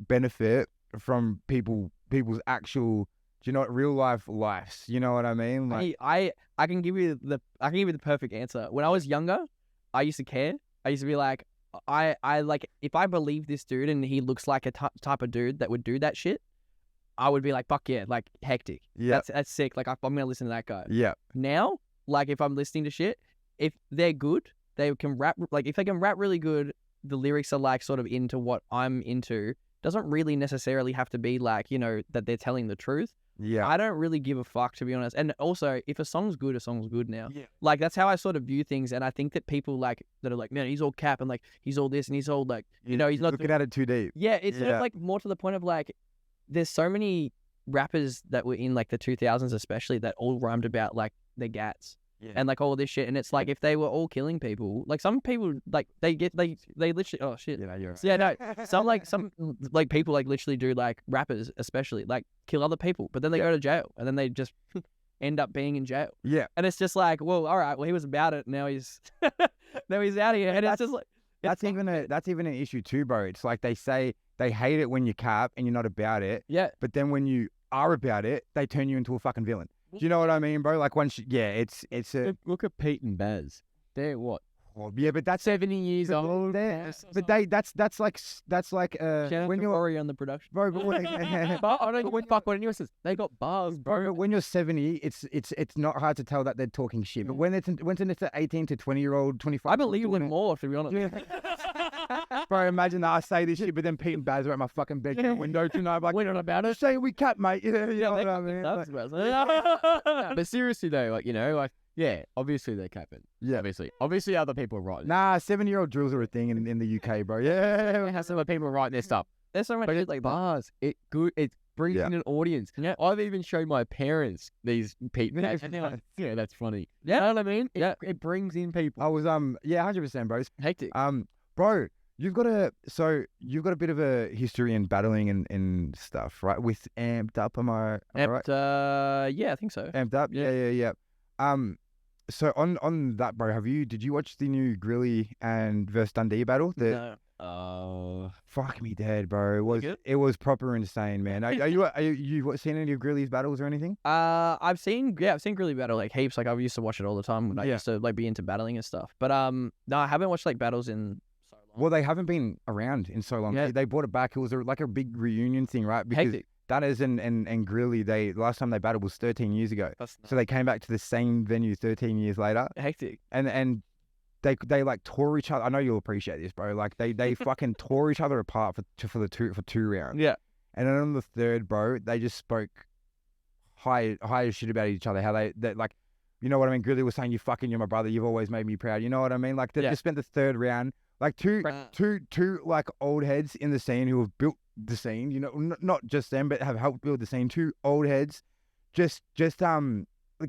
benefit from people's actual, you know, real life lives. You know what I mean? Like, I can give you the perfect answer. When I was younger, I used to care. I used to be like, I like, if I believe this dude and he looks like a type of dude that would do that shit, I would be like, fuck yeah, like hectic. Yeah, that's sick. Like I'm gonna listen to that guy. Yeah. Now, like if I'm listening to shit, if they're good, they can rap. Like if they can rap really good, the lyrics are like sort of into what I'm into. Doesn't really necessarily have to be like, you know, that they're telling the truth. Yeah. I don't really give a fuck, to be honest. And also, if a song's good, a song's good now. Yeah. Like, that's how I sort of view things. And I think that people, like, that are like, man, he's all cap and, like, he's all this and he's all, like, you know, he's not looking at it too deep. Yeah, it's sort of, like, more to the point of, like, there's so many rappers that were in, like, the 2000s especially that all rhymed about, like, their gats. Yeah. And like all this shit, and it's like if they were all killing people, like some people, like they literally, oh shit, yeah, you're right. Yeah, no, some people like literally do, like rappers especially, like kill other people, but then they go to jail, and then they just end up being in jail. Yeah, and it's just like, well, all right, well he was about it, now he's now he's out of here, and it's just like that's even an issue too, bro. It's like they say they hate it when you cap and you're not about it, but then when you are about it, they turn you into a fucking villain. Do you know what I mean, bro? Like once, it's a look at Pete and Baz. They're what? Oh, yeah, but that's 70 years old. But that's like when you're Rory on the production, bro. But I don't give a fuck what anyone says. They got bars, bro. But when you're 70, it's not hard to tell that they're talking shit. But when it's an 18 to 20-year-old, 25, I believe them more, to be honest. Bro, imagine that I say this shit, but then Pete and Baz are at my fucking bedroom window tonight. Like, we're not about it. Say we cap, mate. You know what I mean? But seriously though, like, you know, like, yeah, obviously they're capping. Yeah, obviously other people are writing. Nah, 7-year-old drills are a thing in the UK, bro. Yeah, how some people writing their stuff. There's so much shit like bars. It brings in an audience. Yeah, I've even showed my parents these people. And they're like, yeah, that's funny. Yeah, you know what I mean? It brings in people. I was 100%, bro. Hectic. Bro, you've got a bit of a history in battling and stuff, right? With Amped Up, am I right? Yeah, I think so. Amped Up, yeah. So on that, bro, did you watch the new Grilly and versus Dundee battle? No. Fuck me dead, bro. good? It was proper insane, man. Are you seen any of Grilly's battles or anything? I've seen Grilly battle like heaps. Like I used to watch it all the time when I Yeah. used to like be into battling and stuff. But no, I haven't watched like battles in so long. Well, they haven't been around in so long. Yeah. They brought it back. It was like a big reunion thing, right? Because Hectic. Dunners and Grilly, the last time they battled was 13 years ago. That's So they came back to the same venue 13 years later, hectic. and they like tore each other. I know you'll appreciate this, bro. Like they fucking tore each other apart for two rounds. Yeah. And then on the third, bro, they just spoke high as shit about each other. How they like, you know what I mean? Grilly was saying, "You fucking, you're my brother. You've always made me proud." You know what I mean? Like they just spent the third round, like two like old heads in the scene who have built the scene. You know, not just them, but have helped build the scene. Two old heads, just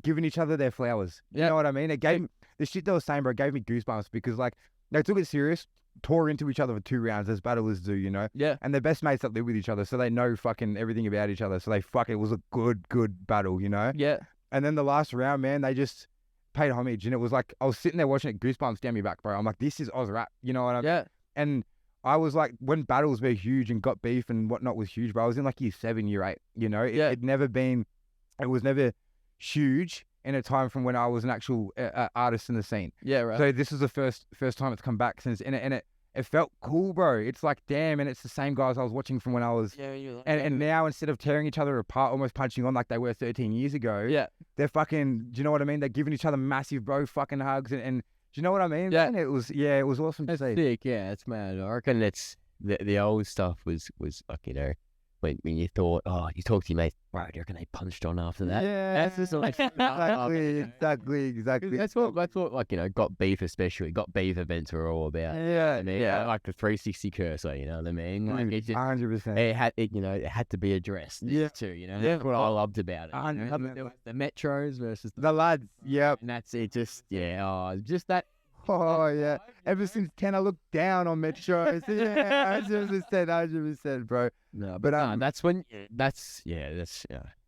giving each other their flowers. You know what I mean? It gave the shit they were saying, bro, gave me goosebumps because like they took it serious, tore into each other for 2 rounds as battlers do, you know? Yeah. And they're best mates that live with each other, so they know fucking everything about each other. So it was a good battle, you know? Yeah. And then the last round, man, they just paid homage, and it was like I was sitting there watching it, goosebumps down my back, bro. I'm like, this is Oz rap, you know what I mean? Yeah. And I was like, when battles were huge and got beef and whatnot was huge, bro, I was in like year 7, year 8, you know? It was never huge in a time from when I was an actual artist in the scene. Yeah, right. So this is the first time it's come back since, and it felt cool, bro. It's like, damn, and it's the same guys I was watching from when I was, and now instead of tearing each other apart, almost punching on like they were 13 years ago, they're fucking, do you know what I mean? They're giving each other massive bro fucking hugs, and do you know what I mean? Yeah. Man? It was awesome to see. Sick, yeah, it's mad. I reckon it's the old stuff was like, you know, when you thought, oh, you talk to your mates, right, you reckon they punched on after that? Yeah, That's just like exactly. That's what like, you know, got beef events are all about. Yeah, I mean, like the 360 cursor, you know what I mean? Like it just 100%. it had to be addressed. Yeah. Too, you know. Yeah. That's what I loved about it. You know? 100%. There was the metros versus The lads, yep. and that's it. Just just that. Oh yeah. Ever since 10, I looked down on metros. Yeah, 100%, bro. No, But, no, that's when that's yeah.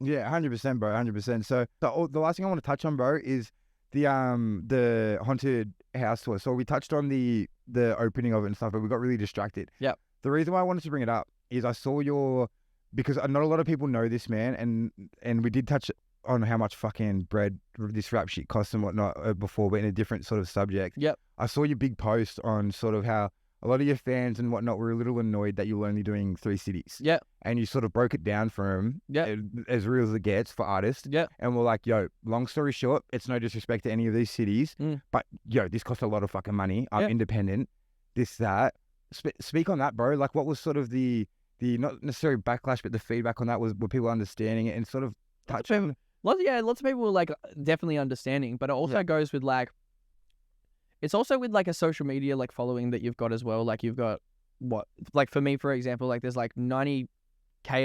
Yeah, 100%, bro, 100%. So the last thing I want to touch on, bro, is the haunted house tour. So we touched on the opening of it and stuff, but we got really distracted. Yep. The reason why I wanted to bring it up is I saw because not a lot of people know this, man, and we did touch on how much fucking bread this rap shit costs and whatnot before, but in a different sort of subject. Yep. I saw your big post on sort of how a lot of your fans and whatnot were a little annoyed that you were only doing 3 cities. Yeah. And you sort of broke it down for them as real as it gets for artists. Yeah. And we're like, yo, long story short, it's no disrespect to any of these cities, but yo, this costs a lot of fucking money. I'm independent, this, that. Speak on that, bro. Like what was sort of the not necessarily backlash, but the feedback on that were people understanding it and sort of touching? Lots of people were like definitely understanding, but it also goes with like, it's also with like a social media like following that you've got as well. Like you've got like for me, for example, like there's like 90K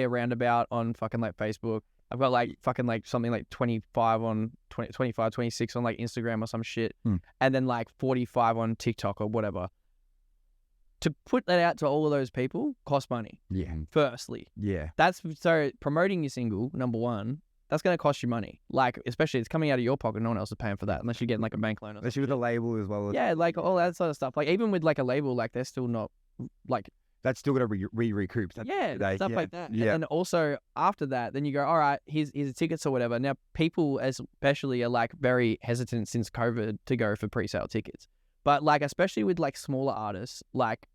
around about on fucking like Facebook. I've got like fucking like something like 25 on 25, 26 on like Instagram or some shit. And then like 45 on TikTok or whatever. To put that out to all of those people costs money. Yeah. Firstly. Yeah. That's so promoting your single, number one, that's going to cost you money. Like, especially it's coming out of your pocket. No one else is paying for that unless you're getting like a bank loan. Unless you're with a label as well. Yeah, like all that sort of stuff. Like even with like a label, like they're still not like. That's still got to recoup. Stuff like that. Yeah. And also after that, then you go, all right, here's tickets or whatever. Now people especially are like very hesitant since COVID to go for pre-sale tickets. But like, especially with like smaller artists, like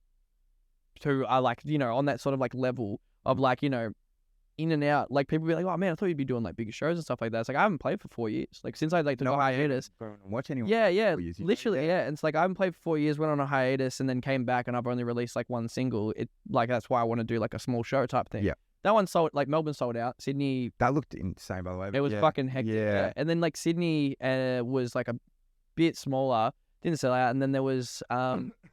who are like, you know, on that sort of like level of like, you know, in and out, like people be like, oh man, I thought you'd be doing like bigger shows and stuff like that. It's like I haven't played for 4 years. Like since I like took a hiatus. Watch anyone. Yeah, literally, yeah. And it's like I haven't played for 4 years, went on a hiatus, and then came back, and I've only released like 1 single. It like that's why I want to do like a small show type thing. Yeah. That one sold, like Melbourne sold out. Sydney. That looked insane, by the way. It was fucking hectic. Yeah. And then like Sydney was like a bit smaller, didn't sell out, and then there was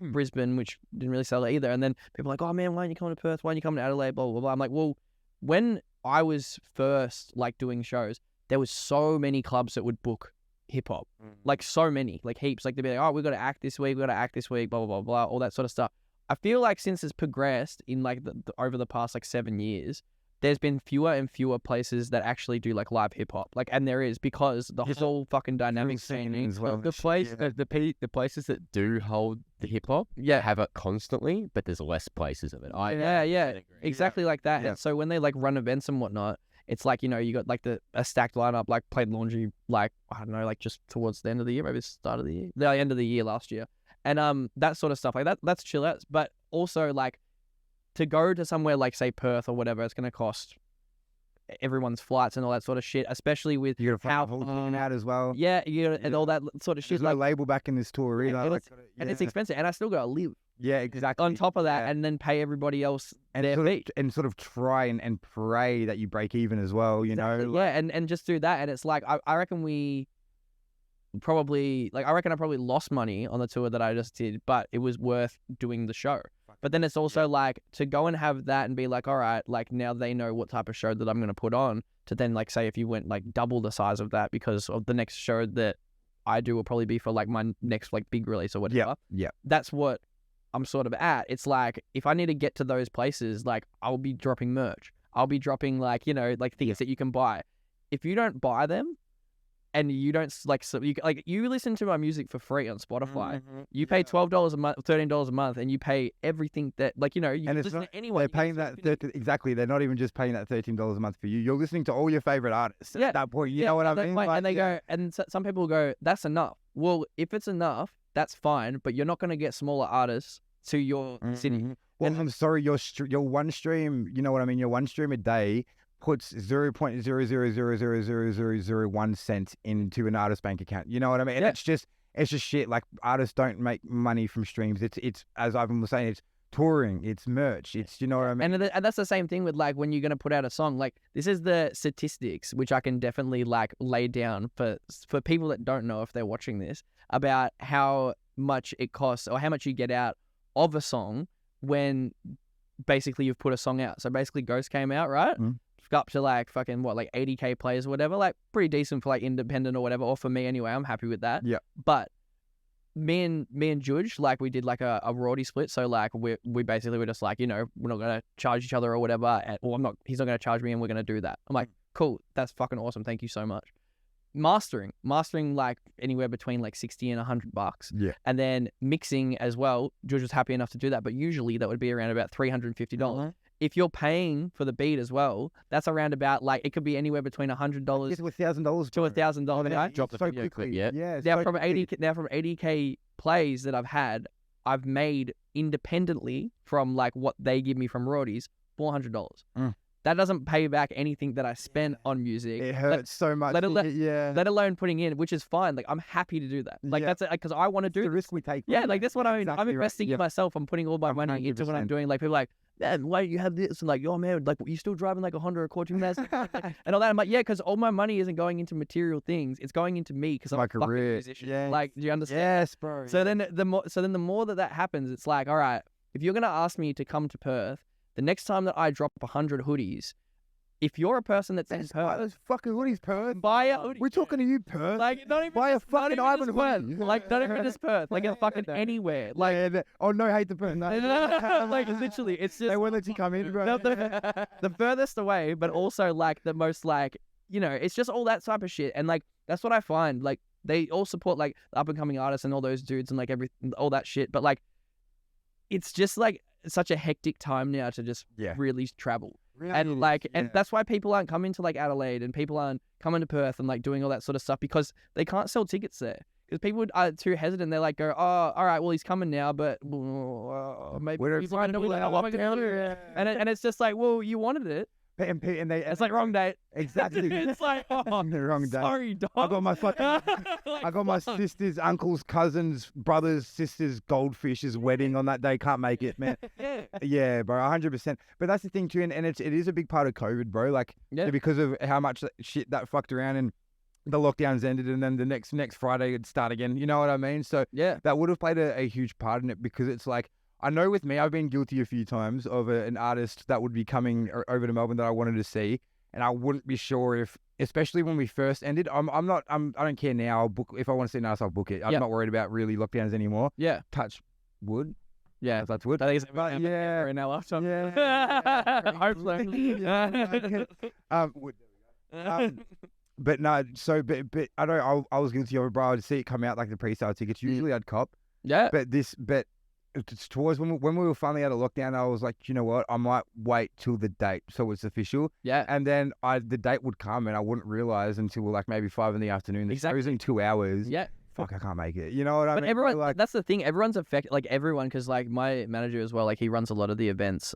Brisbane, which didn't really sell either. And then people were like, oh man, why aren't you coming to Perth? Why aren't you coming to Adelaide? Blah blah blah. I'm like, well, when I was first like doing shows, there was so many clubs that would book hip hop, like so many, like heaps. Like they'd be like, oh, we got to act this week, blah blah blah blah, all that sort of stuff. I feel like since it's progressed in like the over the past like 7 years, there's been fewer and fewer places that actually do like live hip hop. Like, and there is, because the whole fucking dynamic scene scene. as well. The places that do hold the hip hop, have it constantly, but there's less places of it. Exactly like that. Yeah. And so when they like run events and whatnot, it's like, you know, you got like a stacked lineup, like played Laundry, like, I don't know, like just towards the end of the year, maybe the start of the year, the end of the year last year. And that sort of stuff like that, that's chill out. But also like to go to somewhere like say Perth or whatever, it's going to cost everyone's flights and all that sort of shit, especially with You got to how whole team out as well. yeah, and all that sort of shit. There's no Like, label back in this tour either. and it's expensive, and I still got to live Yeah, exactly. on top of that, Yeah. and then pay everybody else and their sort fee. of, and sort of try and pray that you break even as well. You know, Yeah, and just do that, and it's like I reckon we probably I probably lost money on the tour that I just did, but it was worth doing the show. But then it's also like to go and have that and be like, all right, like now they know what type of show that I'm going to put on, to then like say if you went like double the size of that, because of the next show that I do will probably be for like my next like big release or whatever. Yeah. That's what I'm sort of at. It's like if I need to get to those places, like I'll be dropping merch. I'll be dropping like, you know, like things that you can buy. If you don't buy them, and you don't you listen to my music for free on Spotify. You pay $12 a month, $13 a month, and you pay everything that you can listen to anyone. They're paying that exactly. They're not even just paying that $13 a month for you. You're listening to all your favorite artists at that point. You know what I mean? Like, and they go, and some people go, that's enough. Well, if it's enough, that's fine. But you're not going to get smaller artists to your city. Well, I'm sorry, your one stream. You know what I mean? Your one stream a day puts 0.0000001 cents into an artist bank account. You know what I mean? And it's just shit. Like artists don't make money from streams. It's as Ivan was saying, it's touring, it's merch, it's, you know what I mean? And that's the same thing with like when you're gonna put out a song. Like this is the statistics, which I can definitely like lay down for people that don't know if they're watching this, about how much it costs or how much you get out of a song when basically you've put a song out. So basically Ghost came out, right? Up to like fucking like 80k plays or whatever, like pretty decent for like independent or whatever, or for me anyway. I'm happy with that. Yeah. But me and Judge, like we did like a royalty split. So like we basically were just like, you know, we're not gonna charge each other or whatever. He's not gonna charge me, and we're gonna do that. I'm like, cool, that's fucking awesome. Thank you so much. Mastering like anywhere between like $60 and $100. Yeah. And then mixing as well. Judge was happy enough to do that, but usually that would be around about $350. If you're paying for the beat as well, that's around about like it could be anywhere between $100 to $1,000 to $1,000. Yeah, Drop the so video quickly. clip, Yeah. Now from 80k plays that I've had, I've made independently from like what they give me from royalties, $400. That doesn't pay back anything that I spent on music. It hurts so much. Let alone putting in, which is fine. Like I'm happy to do that. Like that's it, because I want to do the risk we take. Yeah, like that's what I mean. Exactly I'm investing in myself. I'm putting all my money into what I'm doing. Like people are like, man, why do you have this? And like, oh man, like you still driving like a Honda Accord and all that. I'm like, yeah, because all my money isn't going into material things. It's going into me because I'm a fucking musician. Yeah. Like, do you understand? Yes, bro. So then the more that happens, it's like, all right, if you're gonna ask me to come to Perth, the next time that I drop 100 hoodies, if you're a person that's in Perth, those fucking hoodies, Perth. buy a hoodie. We're talking to you, Perth. Like, not even buy a fucking Ivan hoodie. Like, not even just Perth. Like, fucking anywhere. Like, oh no, hate the Perth. No. like literally, it's just they won't let you come in, bro. the furthest away, but also like the most like, you know, it's just all that type of shit. And like that's what I find. Like they all support like up and coming artists and all those dudes and like all that shit. But like, it's just like such a hectic time now to just really travel. And like, and that's why people aren't coming to like Adelaide, and people aren't coming to Perth and like doing all that sort of stuff, because they can't sell tickets there. Because people are too hesitant. They like go, oh, all right, well he's coming now, but maybe we find a way. And it's just like, well, you wanted it. And it's like wrong date. Exactly. It's like, oh, the wrong date. Sorry, dog. I got my I got my sister's, uncle's, cousins, brothers, sisters, goldfish's wedding on that day. Can't make it, man. Yeah, bro, 100%. But that's the thing too, and it is a big part of COVID, bro. Like, because of how much shit that fucked around, and the lockdowns ended, and then the next Friday it'd start again. You know what I mean? So that would have played a huge part in it, because it's like, I know with me, I've been guilty a few times of an artist that would be coming over to Melbourne that I wanted to see, and I wouldn't be sure if, especially when we first ended. I don't care now. I'll book if I want to see an artist, I'll book it. I'm not worried about really lockdowns anymore. Yeah. Touch wood. Yeah, that's good. I think it's But yeah, in our lifetime. yeah. Hope so. But no, so but I don't. I was going to the other bro. I'd see it come out like the pre-sale tickets. Usually I'd cop. Yeah. But it's towards when we were finally out of lockdown, I was like, you know what? I might wait till the date so it's official. Yeah. And then the date would come and I wouldn't realize until like maybe 5 PM. The show's in 2 hours. Yeah. Fuck, I can't make it. You know what I mean? But everyone, like, that's the thing. Everyone's affected. Like everyone, because like my manager as well. Like he runs a lot of the events,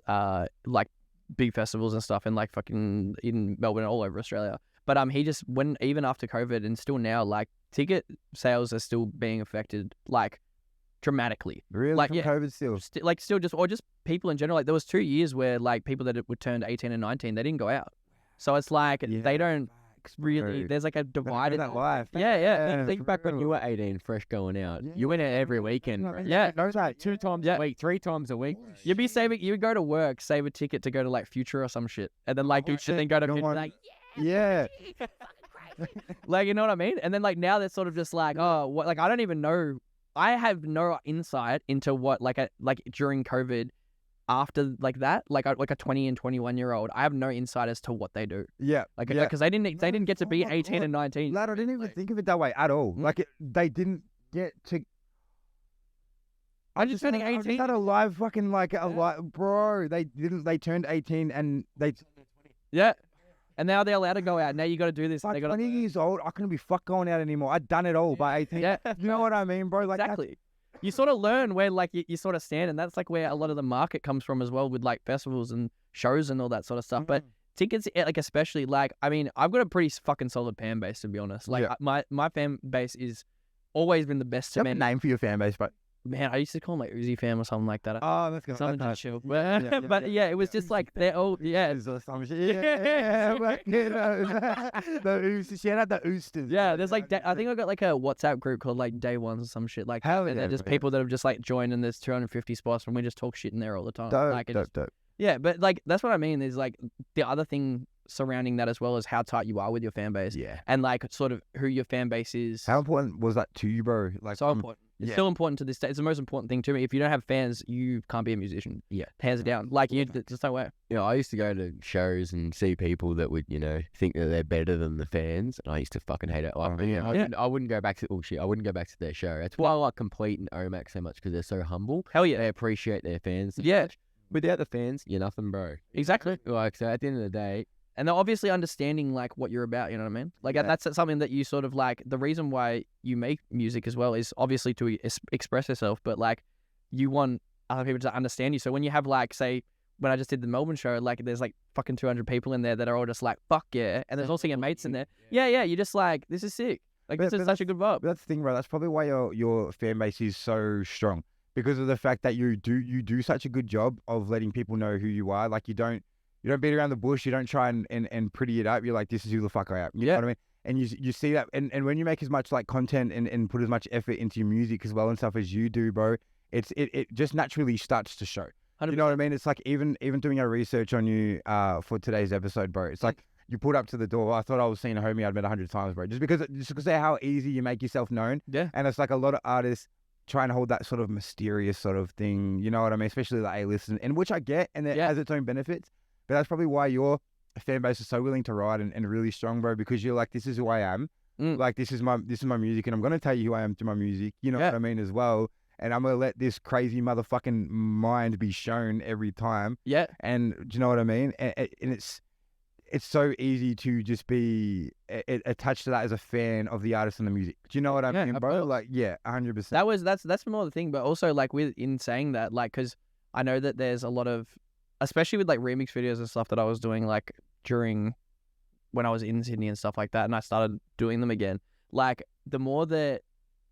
like big festivals and stuff, and like fucking in Melbourne, all over Australia. But he just even after COVID and still now, like ticket sales are still being affected, like dramatically. really? Like, From yeah. COVID still? Just people in general. Like there was 2 years where like people that were turned 18 and 19, they didn't go out. So it's like they don't really. There's like a divide in that life. Yeah. Think back when you were 18, fresh going out. You went out every weekend, bro. Yeah. No, that 2 times a week, 3 times a week. You'd be saving. You would go to work, save a ticket to go to like Future or some shit, and then like do shit, then go to Future, like yeah. like you know what I mean? And then like now they're sort of just like, oh, what? Like I don't even know. I have no insight into what like during COVID, after like that, like a 20 and 21-year-old, I have no insight as to what they do. Yeah. Like because they didn't get to be 18 and 19. Lad, I didn't even think of it that way at all. Like they didn't get to. I just turning 18. I just had a live fucking like a live, bro. They didn't. They turned 18 and they. Yeah. And now they're allowed to go out. Now you got to do this. Like they got 20 years old, I couldn't be fuck going out anymore. I'd done it all by 18. Yeah. You know what I mean, bro? Like exactly. You sort of learn where like you sort of stand, and that's like where a lot of the market comes from as well, with like festivals and shows and all that sort of stuff. But tickets, like especially like, I mean, I've got a pretty fucking solid fan base, to be honest. Like my fan base is always been the best to me. Name for your fan base, but man, I used to call them like Uzi fam or something like that. oh, that's good. Something just chill. But yeah, it was just like they're all Some shit. Yeah, like, you know, the Oosters. Shout out the Oosters. Yeah, there's like I think I got like a WhatsApp group called like Day Ones or some shit like. Hell and yeah, they're just people that have just like joined, and there's 250 spots, and we just talk shit in there all the time. Dope, like, dope. Yeah, but like that's what I mean. Is like the other thing surrounding that as well is how tight you are with your fan base. Yeah. And like sort of who your fan base is. How important was that to you, bro? Like so important. It's still important to this day. It's the most important thing to me. If you don't have fans, you can't be a musician. Yeah. Hands down. Like, you just no way. You know, I used to go to shows and see people that would, you know, think that they're better than the fans, and I used to fucking hate it. Like, I wouldn't go back to I wouldn't go back to their show. That's why I like Complete and Omac so much, because they're so humble. Hell yeah. They appreciate their fans. Yeah. Without the fans, you're nothing, bro. Exactly. Like, so at the end of the day, and they're obviously understanding like what you're about, you know what I mean? Like that's something that you sort of like, the reason why you make music as well is obviously to express yourself, but like you want other people to understand you. So when you have like, say, when I just did the Melbourne show, like there's like fucking 200 people in there that are all just like, fuck yeah. And there's also your mates in there. Yeah. You're just like, this is sick. Like this is such a good vibe. That's the thing, bro. That's probably why your fan base is so strong, because of the fact that you do such a good job of letting people know who you are. Like you don't beat around the bush. You don't try and pretty it up. You're like, this is who the fuck I am. You know what I mean? And you see that. And when you make as much like content and put as much effort into your music as well and stuff as you do, bro, it just naturally starts to show. 100%. You know what I mean? It's like even doing our research on you for today's episode, bro. It's like you pulled up to the door. I thought I was seeing a homie I'd met 100 times, bro. Just because of how easy you make yourself known. Yeah. And it's like a lot of artists trying to hold that sort of mysterious sort of thing. You know what I mean? Especially the A-list, and which I get, and it has its own benefits. But that's probably why your fan base is so willing to ride and really strong, bro, because you're like, this is who I am. Like, this is my music, and I'm going to tell you who I am through my music. You know what I mean as well. And I'm going to let this crazy motherfucking mind be shown every time. Yeah. And do you know what I mean? And it's so easy to just be attached to that as a fan of the artist and the music. Do you know what I mean, bro? Like, 100%. That's more the thing, but also like in saying that, like, because I know that there's a lot of, especially with like remix videos and stuff that I was doing like during when I was in Sydney and stuff like that, and I started doing them again. Like the more that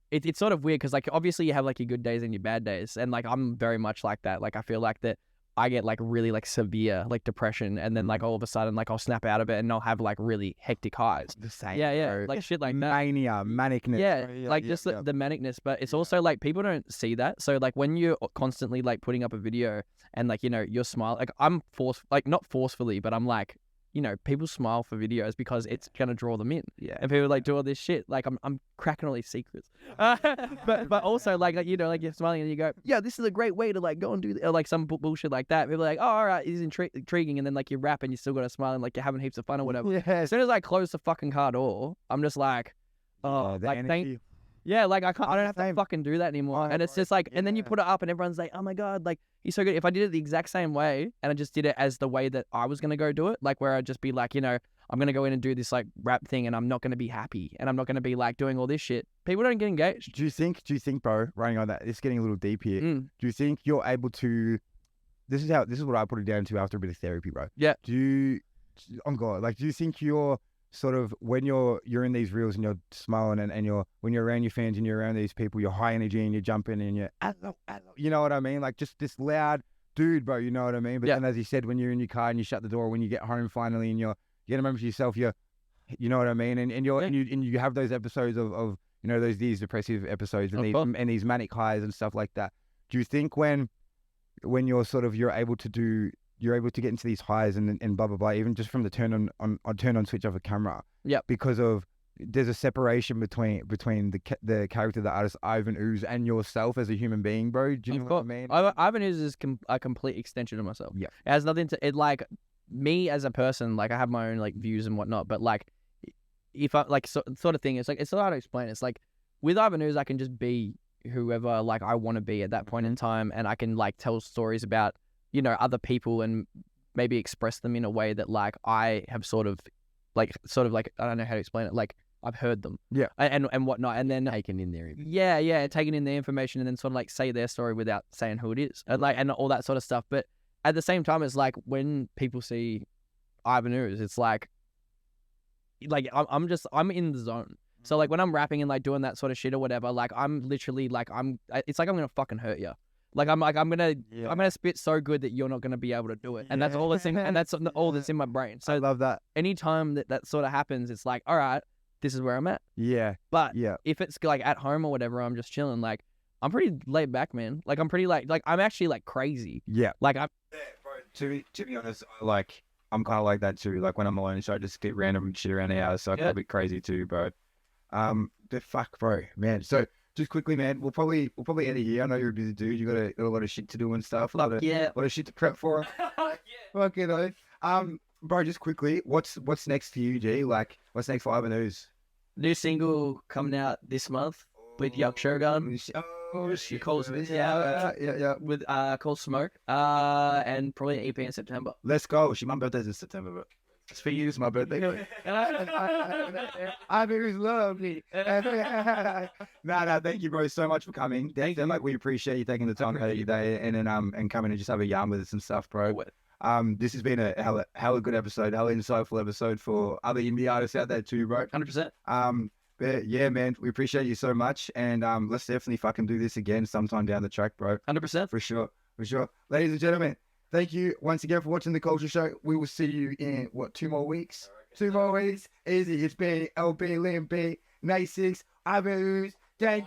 it's sort of weird, because like obviously you have like your good days and your bad days, and like I'm very much like that. Like I feel like that I get like really like severe like depression, and then like all of a sudden like I'll snap out of it and I'll have like really hectic highs. The same. Yeah. Like shit like that. Mania, manicness. Yeah, like just the manicness, but it's also like people don't see that. So like when you're constantly like putting up a video and like, you know, you're smiling, like I'm not forcefully, but I'm like, you know, people smile for videos because it's gonna draw them in. Yeah. And people like do all this shit. Like I'm cracking all these secrets. But also like you know, like you're smiling and you go, yeah, this is a great way to like go and do or like some bullshit like that. People are like, oh, all right, it's intriguing, and then like you rap and you still got to smile and like you're having heaps of fun or whatever. Yeah. As soon as I close the fucking car door, I'm just like, oh, the like energy. yeah, like I don't have to Same. fucking do that anymore. Oh, And it's just like, and then you yeah. put it up and everyone's like, oh my God, like he's so good. If I did it the exact same way and I just did it as the way that I was going to go do it, like where I'd just be like, you know, I'm going to go in and do this like rap thing and I'm not going to be happy and I'm not going to be like doing all this shit. People don't get engaged. Do you think, bro, running on that, it's getting a little deep here. Mm. Do you think you're able to, this is what I put it down to after a bit of therapy, bro. Yeah. Do you, oh God, like, do you think you're sort of, when you're in these reels and you're smiling and when you're around your fans and you're around these people, you're high energy and you're jumping and you're, you know what I mean? Like just this loud dude, bro, you know what I mean? But Yeah. then as you said, when you're in your car and you shut the door, when you get home finally and you get a moment for yourself, you know what I mean? And you have those episodes of you know, these depressive episodes and these manic highs and stuff like that. Do you think when you're sort of, you're able to get into these highs and blah blah blah, even just from the turn on switch of a camera, because of there's a separation between the character, the artist Ivan Ooze, and yourself as a human being, bro? Do you know what I mean? Ivan is a complete extension of myself. Yeah, it has nothing to it. Like me as a person, like I have my own like views and whatnot, but like if I like sort of thing, it's like it's hard to explain. It's like with Ivan Ooze, I can just be whoever like I want to be at that point in time, and I can like tell stories about, you know, other people and maybe express them in a way that like I have sort of like I don't know how to explain it, like I've heard them, and whatnot, and then Taken in there. taking in the information and then sort of like say their story without saying who it is, and like and all that sort of stuff. But at the same time, it's like when people see Ivan Ooze, it's like I'm in the zone. So like when I'm rapping and like doing that sort of shit or whatever, like I'm literally like it's like I'm gonna fucking hurt you. Like I'm gonna spit so good that you're not gonna be able to do it, and that's all that's in, and that's all that's in my brain. So I love that. anytime that sort of happens, it's like, all right, this is where I'm at. Yeah. But if it's like at home or whatever, I'm just chilling. Like I'm pretty laid back, man. Like I'm pretty like I'm actually like crazy. Yeah. Like I'm. Yeah, bro. To be honest, I'm kind of like that too. Like when I'm alone, so I just get random shit around the house. So I'm a bit crazy too, bro. The fuck, bro, man. So just quickly, man, we'll probably end it here. I know you're a busy dude. You got a lot of shit to do and stuff. A lot of shit to prep for. Fuck it, though. Bro, just quickly, what's next for you, G? Like, what's next for Ivan Ooze? New single coming out this month with Young Shogun. Oh, She calls it yeah. with called Smoke. And probably an EP in September. Let's go. My birthday's in September, but it's for you. It's my birthday. Ivan Ooze love me. Nah, thank you, bro, so much for coming. Like, we appreciate you taking the time out of your day and then and coming and just have a yarn with us and stuff, bro. This has been a hella good episode, hella insightful episode for other indie artists out there too, bro. 100%. But yeah, man, we appreciate you so much, and let's definitely fucking do this again sometime down the track, bro. 100%. For sure. Ladies and gentlemen, thank you once again for watching the Culture Show. We will see you in 2 more weeks? 2 more weeks. Easy. It's been LB, Liam B, Night 6, Ivan Ooze, Gang.